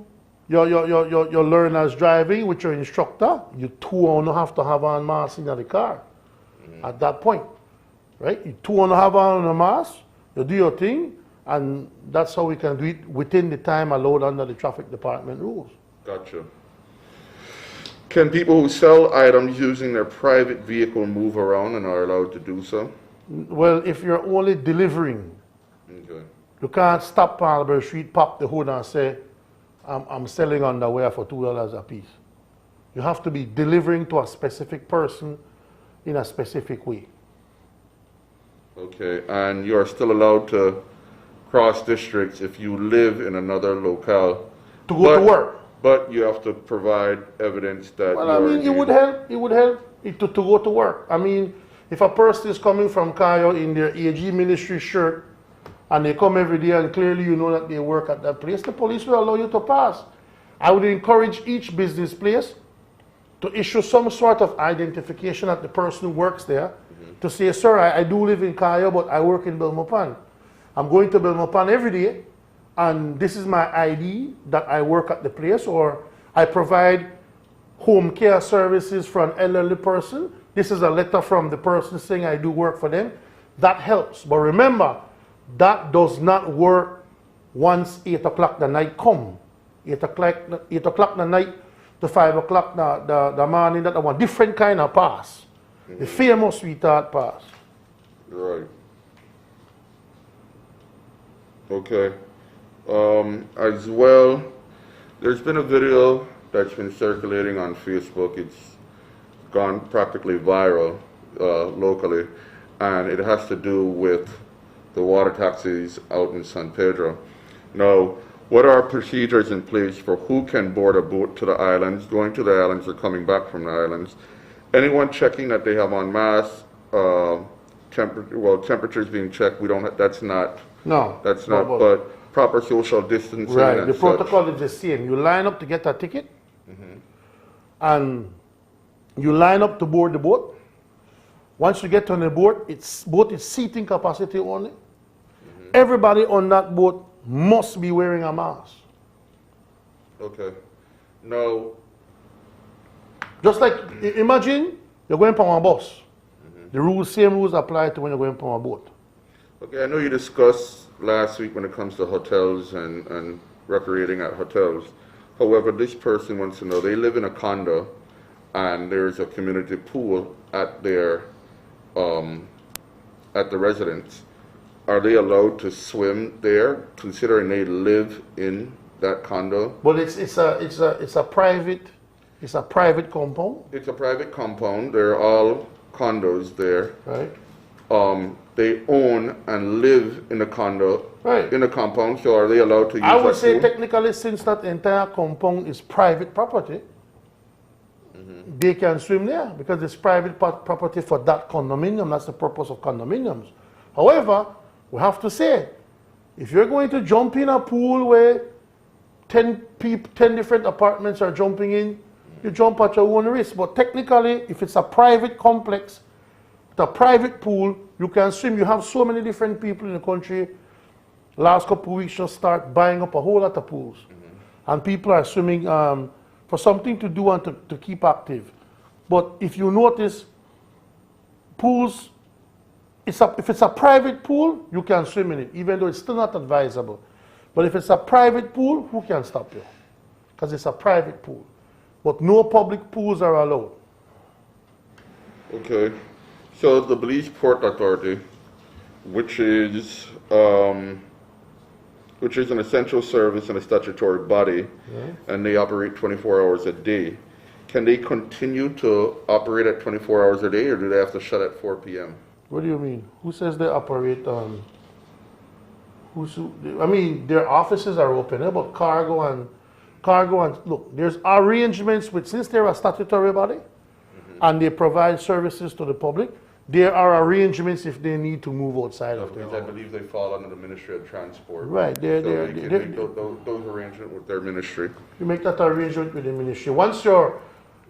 your learner's driving with your instructor. You two only have to have on mask in the car. At that point, right? You two only have on a mask. You do your thing, and that's how we can do it within the time allowed under the traffic department rules. Gotcha. Can people who sell items using their private vehicle move around and are allowed to do so? Well, if you're only delivering, Okay. you can't stop Marlborough Street, pop the hood and say, I'm selling underwear for $2 a piece. You have to be delivering to a specific person in a specific way. Okay, and you are still allowed to cross districts if you live in another locale. To go to work. But you have to provide evidence that Well, I mean, it would help to go to work. I mean, if a person is coming from Cayo in their AG ministry shirt and they come every day and clearly you know that they work at that place, the police will allow you to pass. I would encourage each business place to issue some sort of identification at the person who works there to say, "Sir, I do live in Cayo, but I work in Belmopan. I'm going to Belmopan every day, and this is my ID that I work at the place, or I provide home care services for an elderly person. This is a letter from the person saying I do work for them." That helps. But remember, that does not work once 8 o'clock the night come. 8 o'clock the night to 5 o'clock the morning, that one different kind of pass. The famous sweetheart pass. Right. Okay. As well, there's been a video that's been circulating on Facebook. It's gone practically viral locally, and it has to do with the water taxis out in San Pedro. Now, what are procedures in place for who can board a boat to the islands, going to the islands or coming back from the islands? Anyone checking that they have on masks, temperatures being checked, that's not, but proper social distancing. Right, and the such. protocol is the same. You line up to get a ticket, and you line up to board the boat. Once you get on the boat is seating capacity only. Everybody on that boat must be wearing a mask. Okay. Now, just like, imagine you're going from a bus. The same rules apply to when you're going from a boat. okay, I know you discussed last week when it comes to hotels and recreating at hotels. However, this person wants to know, they live in a condo and there's a community pool at their at the residence. Are they allowed to swim there, considering they live in that condo? But it's a private compound. It's a private compound. They're all condos there. Right. They own and live in a condo, Right. in a compound. So are they allowed to use I would that say pool? technically, since that entire compound is private property, they can swim there because it's private property for that condominium. That's the purpose of condominiums. However, we have to say, if you're going to jump in a pool where 10 different apartments are jumping in, you jump at your own risk. But technically, if it's a private complex, the private pool, you can swim. You have so many different people in the country. Last couple of weeks, just start buying up a whole lot of pools. And people are swimming for something to do and to keep active. But if you notice, pools if it's a private pool, you can swim in it, even though it's still not advisable. But if it's a private pool, who can stop you? Because it's a private pool. But no public pools are allowed. Okay. So the Belize Port Authority, which is an essential service and a statutory body, and they operate 24 hours a day. Can they continue to operate at 24 hours a day, or do they have to shut at 4 p.m.? What do you mean? Who says they operate I mean, their offices are open, but cargo and look, there's arrangements with, since they're a statutory body and they provide services to the public, there are arrangements if they need to move outside of their Because I believe they fall under the Ministry of Transport. Right, They can make those arrangements with their ministry. You make that arrangement with the ministry. Once you're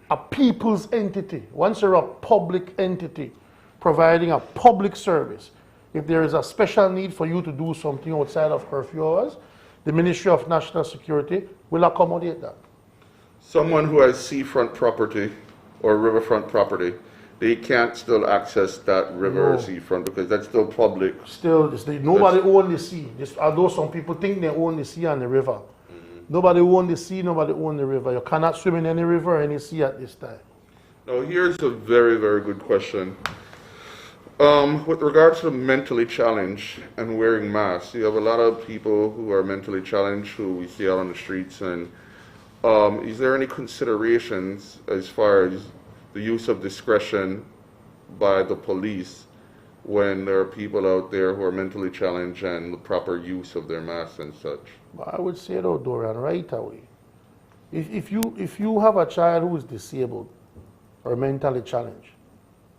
a people's entity, once you're a public entity providing a public service, if there is a special need for you to do something outside of curfew hours, the Ministry of National Security will accommodate that. Someone who has seafront property or riverfront property, they can't still access that river or No. seafront because that's still public. Still, nobody owns the sea. Although some people think they own the sea and the river. Nobody owns the sea, nobody owns the river. You cannot swim in any river or any sea at this time. Now, here's a very, very good question. With regards to mentally challenged and wearing masks, you have a lot of people who are mentally challenged who we see out on the streets. And is there any considerations as far as the use of discretion by the police when there are people out there who are mentally challenged and the proper use of their masks and such? But I would say though, Dorian, right away, if you have a child who is disabled or mentally challenged,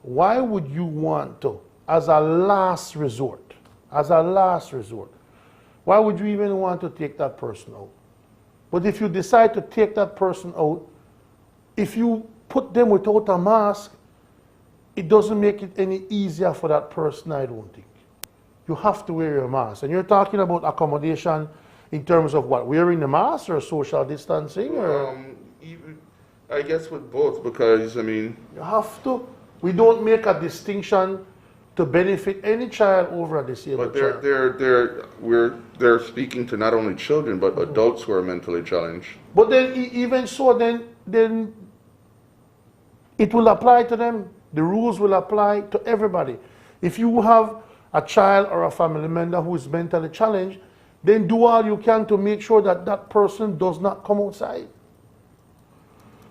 why would you want to, as a last resort, why would you even want to take that person out? But if you decide to take that person out, if you put them without a mask, it doesn't make it any easier for that person, I don't think. You have to wear your mask. And you're talking about accommodation in terms of what, wearing the mask or social distancing? Or? I guess with both, because, I mean... You have to. We don't make a distinction to benefit any child over a disabled child. But they're speaking to not only children, but adults who are mentally challenged. But then, even so, then it will apply to them. The rules will apply to everybody. If you have a child or a family member who is mentally challenged, then do all you can to make sure that that person does not come outside.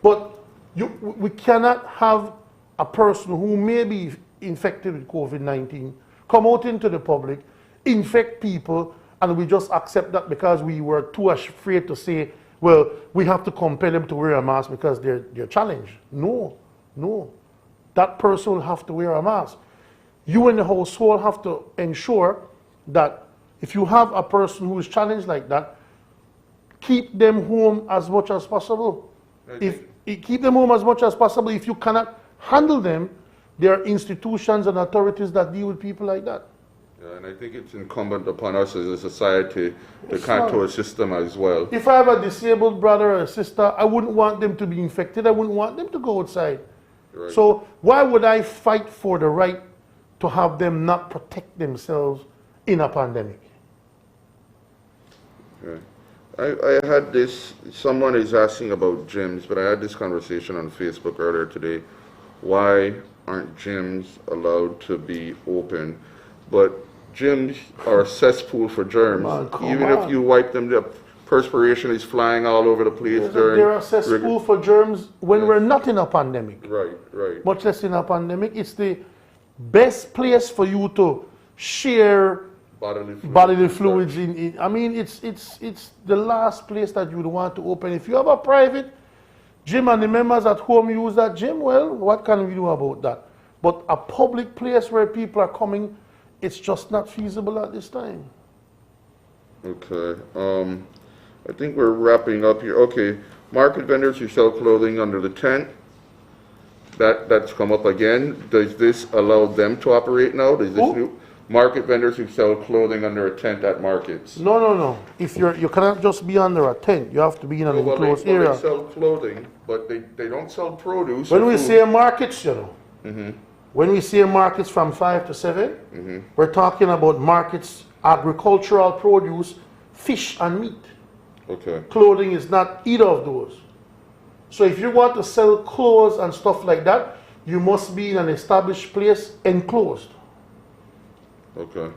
But we cannot have a person who may be infected with COVID-19 come out into the public, infect people, and we just accept that because we were too afraid to say, well, we have to compel them to wear a mask because they're challenged. No. That person will have to wear a mask. You and the household have to ensure that if you have a person who is challenged like that, keep them home as much as possible. Keep them home as much as possible. If you cannot handle them, there are institutions and authorities that deal with people like that. Yeah, and I think it's incumbent upon us as a society to come to a system as well. If I have a disabled brother or a sister, I wouldn't want them to be infected. I wouldn't want them to go outside. Right. So why would I fight for the right to have them not protect themselves in a pandemic? Okay. I had this, someone is asking about gyms, but I had this conversation on Facebook earlier today. Why aren't gyms allowed to be open? But gyms are a cesspool for germs. Even if you wipe them, the perspiration is flying all over the place. They're a cesspool for germs when we're not in a pandemic. Right. Much less in a pandemic. It's the best place for you to share bodily fluids in. I mean, it's the last place that you would want to open. If you have a private gym and the members at home use that gym, well, what can we do about that? But a public place where people are coming, it's just not feasible at this time. Okay. I think we're wrapping up here. Okay. Market vendors who sell clothing under the tent. That's come up again. Does this allow them to operate now? Does this new market vendors who sell clothing under a tent at markets? No. If you cannot just be under a tent. You have to be in an enclosed area. They sell clothing, but they don't sell produce. When we say markets, When we say markets from 5 to 7, we're talking about markets, agricultural produce, fish and meat. Okay. Clothing is not either of those. So if you want to sell clothes and stuff like that, you must be in an established place enclosed. Okay.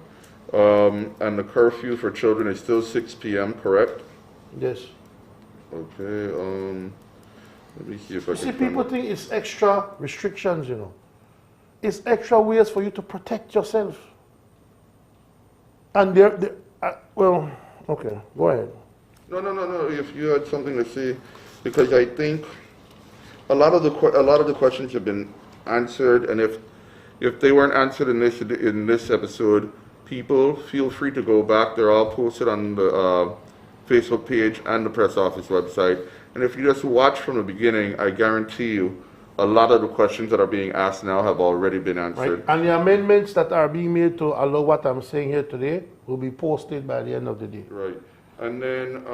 And the curfew for children is still 6 p.m., correct? Yes. Okay. Let me see if I You can see, people think it's extra restrictions, you know. It's extra ways for you to protect yourself. And well, okay, go ahead. No. If you had something to say, because I think a lot of the questions have been answered, and if they weren't answered in this episode, people feel free to go back. They're all posted on the Facebook page and the press office website. And if you just watch from the beginning, I guarantee you, a lot of the questions that are being asked now have already been answered. Right. And the amendments that are being made to allow what I'm saying here today will be posted by the end of the day. Right. And then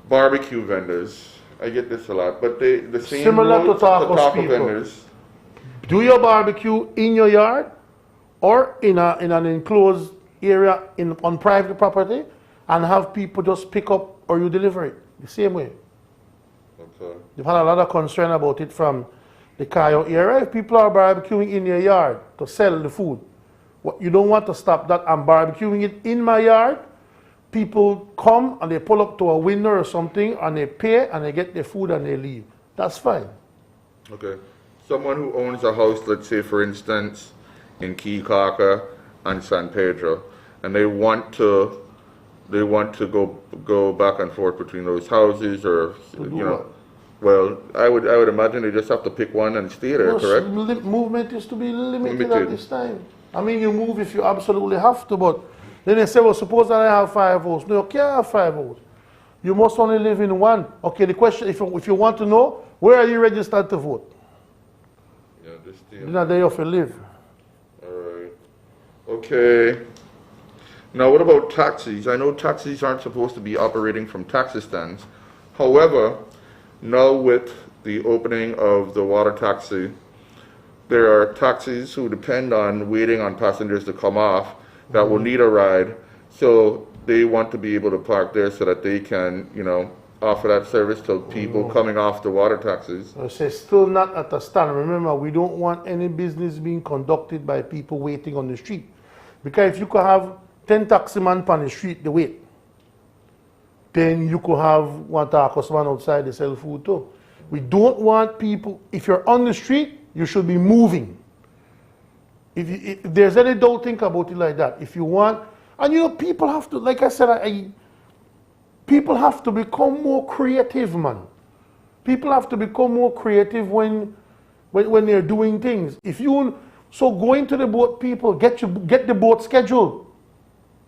barbecue vendors. I get this a lot, but the same Similar to rules tacos people. vendors. Do your barbecue in your yard or in an enclosed area on private property, and have people just pick up or you deliver it the same way. Okay. You've had a lot of concern about it from the Cayo area. If people are barbecuing in their yard to sell the food, you don't want to stop that. I'm barbecuing it in my yard. People come and they pull up to a window or something and they pay and they get their food and they leave. That's fine. Okay. Someone who owns a house, let's say for instance, in Kikaka and San Pedro, and they want to go back and forth between those houses, or you know, well, I would imagine they just have to pick one and stay there, correct? Movement is to be limited at this time. I mean, you move if you absolutely have to, but then they say, well, suppose that I have 5 votes. No, you can't have 5 votes. You must only live in one. Okay, the question, if you want to know, where are you registered to vote? Yeah, this deal. You're not there if you live. All right. Okay. Now, what about taxis? I know taxis aren't supposed to be operating from taxi stands. However, now with the opening of the water taxi, there are taxis who depend on waiting on passengers to come off that will need a ride. So they want to be able to park there so that they can, you know, offer that service to people coming off the water taxis. I say still not at a stand. Remember, we don't want any business being conducted by people waiting on the street. Because if you could have 10 taximen on the street, they wait. Then you could have one tacos man outside, they sell food too. We don't want people, if you're on the street, you should be moving. If there's any doubt, think about it like that. If you want, and you know, people have to, like I said, people have to become more creative, man. People have to become more creative when they're doing things. So going to the boat, people, get the boat scheduled.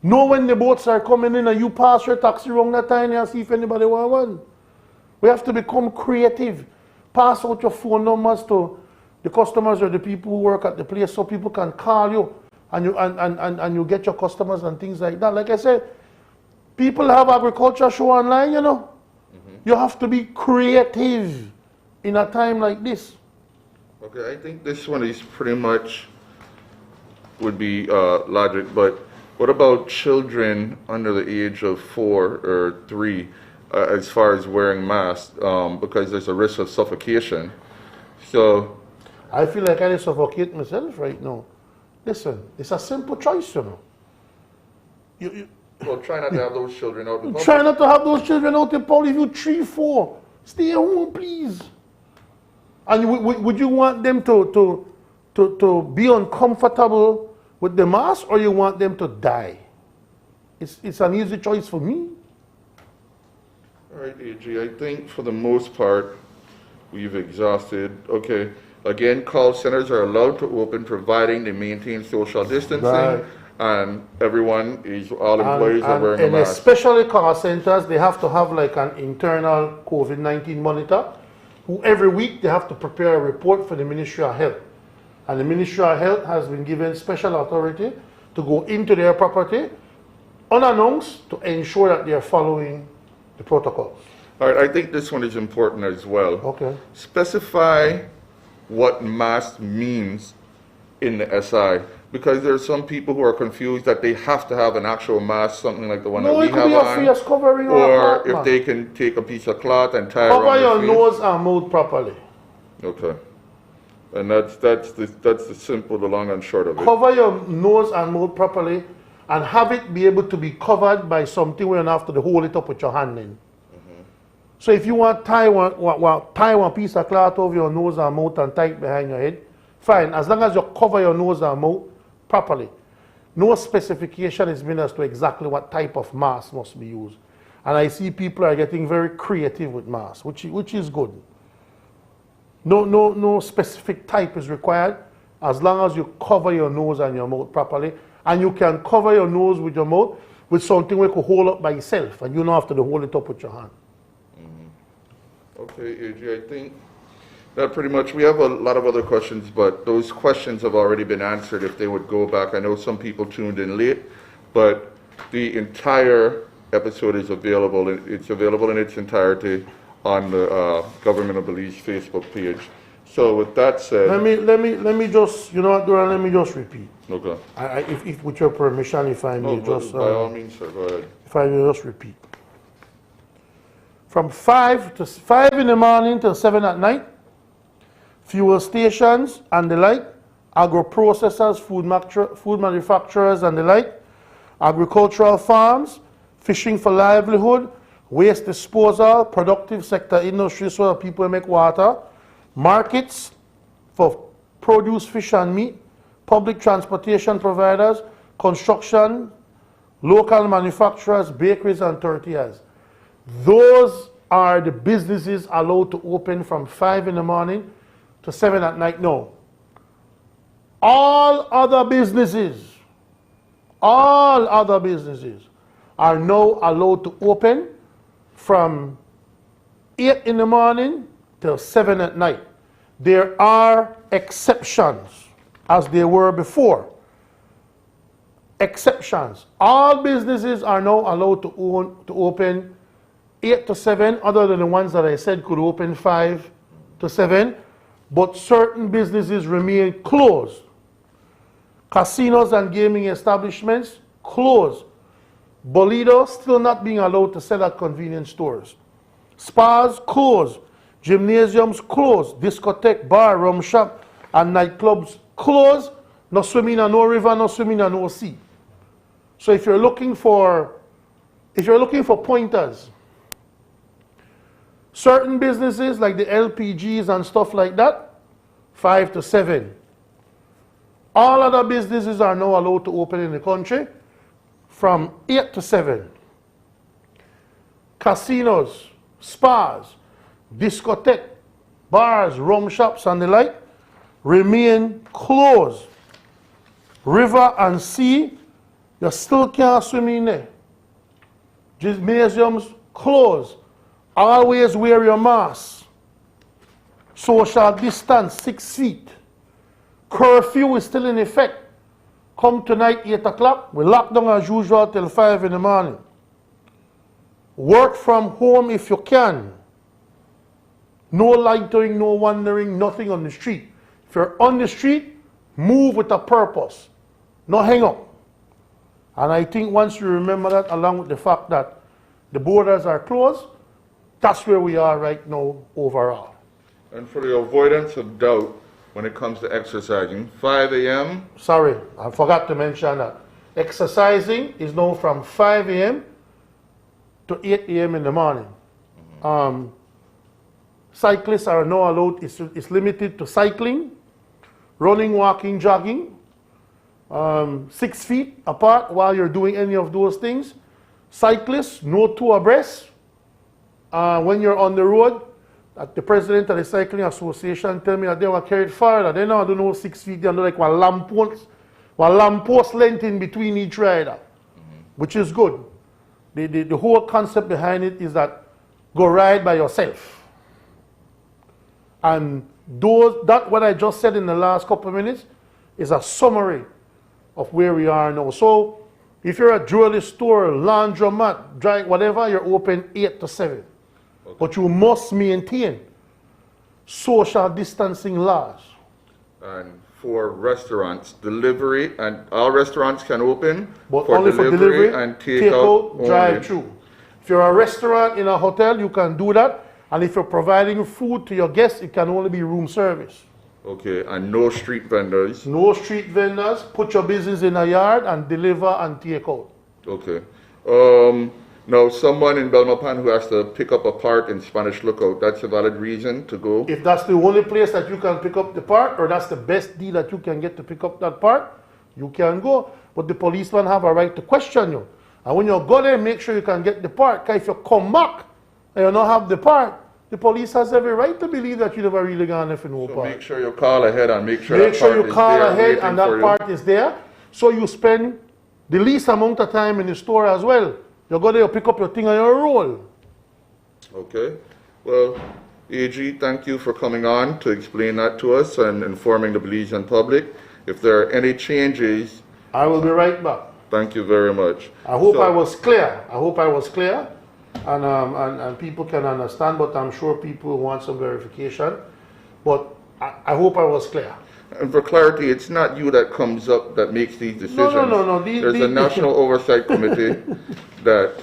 Know when the boats are coming in and you pass your taxi around that time and see if anybody want one. We have to become creative. Pass out your phone numbers to the customers or the people who work at the place so people can call you and you get your customers and things like that. Like I said, people have agriculture show online, you know. You have to be creative in a time like this. Okay, I think this one is pretty much would be logic, but what about children under the age of 4 or 3 as far as wearing masks, because there's a risk of suffocation? So I feel like I suffocate myself right now. Listen, it's a simple choice, you know. Well, try not to have those children out in public. Try not to have those children out in public. If you're 3, 4, stay at home, please. And would you want them to be uncomfortable with the mask, or you want them to die? It's an easy choice for me. All right, AG, I think for the most part, we've exhausted. Okay, again, call centers are allowed to open providing they maintain social distancing. Right. And all employees are wearing a and mask. especially call centers, they have to have like an internal COVID-19 monitor, who every week they have to prepare a report for the Ministry of Health. And the Ministry of Health has been given special authority to go into their property unannounced to ensure that they are following the protocols. All right, I think this one is important as well. Okay. Specify what mask means in the SI, because there's some people who are confused that they have to have an actual mask, something like the one No, that we it could have be a on, face covering or or if they can take a piece of cloth and tie it cover around your their face. nose and mouth properly. Okay. And that's the simple, the long and short of it. Cover your nose and mouth properly, and have it be able to be covered by something where you don't have to hold it up with your hand in. So if you want tie one piece of cloth over your nose and mouth and tie it behind your head, fine, as long as you cover your nose and mouth properly. No specification is given as to exactly what type of mask must be used. And I see people are getting very creative with masks, which is good. No specific type is required, as long as you cover your nose and your mouth properly. And you can cover your nose with your mouth with something where you could hold up by yourself, and you don't have to hold it up with your hand. Okay, AJ, I think that pretty much, we have a lot of other questions, but those questions have already been answered if they would go back. I know some people tuned in late, but the entire episode is available. It's available in its entirety on the Government of Belize Facebook page. So with that said, Let me just, you know what, Duran, let me just repeat. okay. If with your permission, if I may No, just, by all means, sir, go ahead. if I may just repeat. From 5 in the morning till 7 at night, fuel stations and the like, agro-processors, food manufacturers and the like, agricultural farms, fishing for livelihood, waste disposal, productive sector industry so that people make water, markets for produce, fish and meat, public transportation providers, construction, local manufacturers, bakeries and tortillas. Those are the businesses allowed to open from 5 in the morning to 7 at night. No. All other businesses are now allowed to open from 8 in the morning till 7 at night. There are exceptions, as there were before. Exceptions. All businesses are now allowed to open 8 to 7, other than the ones that I said could open 5 to 7, but certain businesses remain closed. Casinos and gaming establishments closed. Bolido still not being allowed to sell at convenience stores. Spas closed. Gymnasiums closed. Discotheque, bar, rum shop, and nightclubs closed. No swimming in no river, no swimming in no sea. So if you're looking for pointers, certain businesses like the LPGs and stuff like that, 5 to 7. All other businesses are now allowed to open in the country from 8 to 7. Casinos, spas, discotheque, bars, rum shops and the like remain closed. River and sea, you still can't swim in there. Gymnasiums closed. Always wear your mask. Social distance, 6 feet. Curfew is still in effect. Come tonight, 8 o'clock. We lock down as usual till 5 in the morning. Work from home if you can. No loitering, no wandering, nothing on the street. If you're on the street, move with a purpose. No hang up. And I think once you remember that, along with the fact that the borders are closed, that's where we are right now overall. And for the avoidance of doubt, when it comes to exercising, 5 a.m. Sorry, I forgot to mention that. Exercising is now from 5 a.m. to 8 a.m. in the morning. Cyclists are now allowed, it's limited to cycling, running, walking, jogging, 6 feet apart while you're doing any of those things. Cyclists, no two abreast. When you're on the road, the president of the Cycling Association tell me that they were carried farther. They now do no 6 feet, they do like one lamppost length in between each rider, which is good. The whole concept behind it is that go ride by yourself. And what I just said in the last couple of minutes is a summary of where we are now. So if you're a jewelry store, laundromat, dry, whatever, you're open 8 to 7. Okay. But you must maintain social distancing laws. And for restaurants, delivery, and all restaurants can open But only for delivery, and takeout only. drive-through. If you're a restaurant in a hotel, you can do that. And if you're providing food to your guests, it can only be room service. Okay, and no street vendors. No street vendors. Put your business in a yard and deliver and take out. Okay. Now, someone in Belmopan who has to pick up a part in Spanish Lookout, that's a valid reason to go? If that's the only place that you can pick up the part, or that's the best deal that you can get to pick up that part, you can go. But the policeman have a right to question you. And when you go there, make sure you can get the part. Because if you come back and you don't have the part, the police has every right to believe that you never really gone there for no So part. make sure you call ahead and make sure Make that sure part you is call there ahead waiting and for that you. part is there. So you spend the least amount of time in the store as well. You go there, you pick up your thing and you roll. Okay. Well, AG, thank you for coming on to explain that to us and informing the Belizean public. If there are any changes, I will be right back. thank you very much. I hope So- I was clear. I hope I was clear, and people can understand. But I'm sure people want some verification. But I hope I was clear. And for clarity, it's not you that comes up that makes these decisions. No. There's a National Oversight Committee that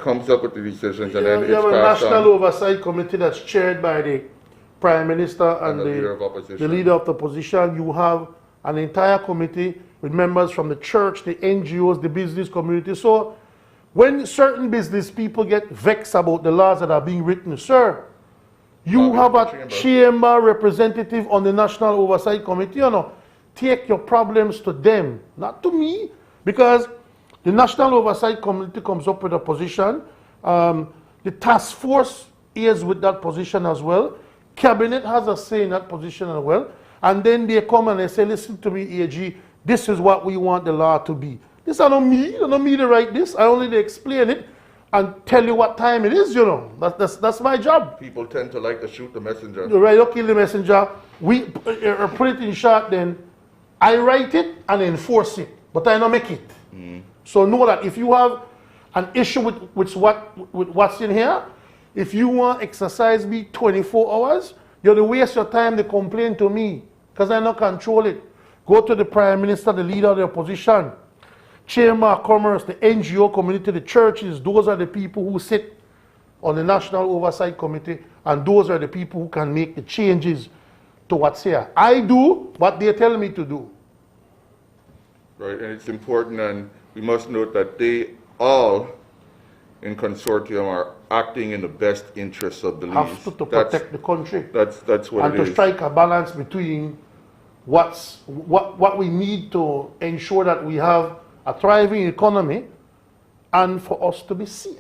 comes up with the decisions, and then You it's have a passed national on. oversight committee that's chaired by the Prime Minister and the leader of opposition. the leader of the opposition. You have an entire committee with members from the church, the NGOs, the business community. So when certain business people get vexed about the laws that are being written, sir, you have a chamber representative on the National Oversight Committee, take your problems to them, not to me, because the National Oversight Committee comes up with a position. The task force is with that position as well. Cabinet has a say in that position as well. And then they come and they say, listen to me, AG, this is what we want the law to be. This is not me. I don't me to write this. I only explain it and tell you what time it is, That's my job. People tend to like to shoot the messenger. You right, you kill the messenger. We put it in short then. I write it and enforce it, but I don't make it. So know that if you have an issue with what's in here, if you want to exercise me 24 hours, you have to waste your time to complain to me, because I don't control it. Go to the Prime Minister, the leader of the opposition, Chamber of Commerce, the NGO community, the churches. Those are the people who sit on the National Oversight Committee, and those are the people who can make the changes to what's here. I do what they tell me to do. Right, and it's important, and we must note that they all, in consortium, are acting in the best interests of Belize. Have to protect the country. That's what And it to is. strike a balance between what we need to ensure that we have a thriving economy and for us to be safe.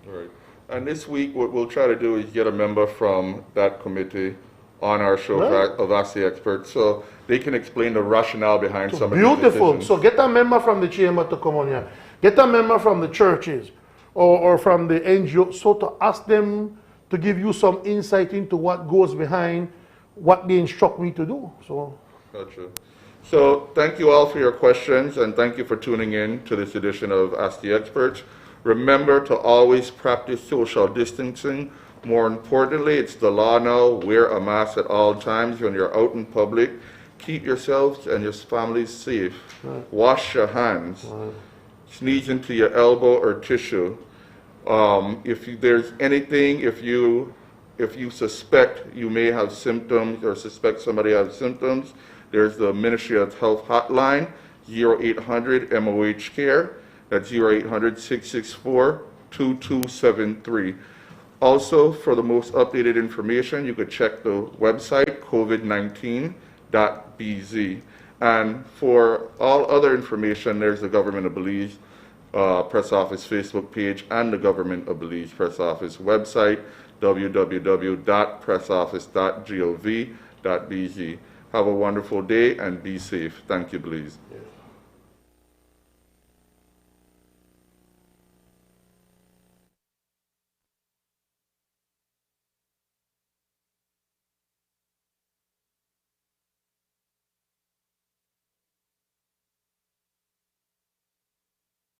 Right. And this week, what we'll try to do is get a member from that committee on our show Right. of Ask the Experts, so they can explain the rationale behind some of these Beautiful. decisions. So get a member from the chamber to come on here. Get a member from the churches or from the NGO, so to ask them to give you some insight into what goes behind what they instruct me to do. So Gotcha. So thank you all for your questions, and thank you for tuning in to this edition of Ask the Experts. Remember to always practice social distancing. More importantly, it's the law now. Wear a mask at all times when you're out in public. Keep yourselves and your families safe. Wash your hands. Sneeze into your elbow or tissue. There's anything, if you suspect you may have symptoms or suspect somebody has symptoms, there's the Ministry of Health hotline, 0800 MOH Care. That's 0800-664-2273. Also, for the most updated information, you could check the website, covid19.bz. And for all other information, there's the Government of Belize Press Office Facebook page and the Government of Belize Press Office website, www.pressoffice.gov.bz. Have a wonderful day and be safe. Thank you, Belize.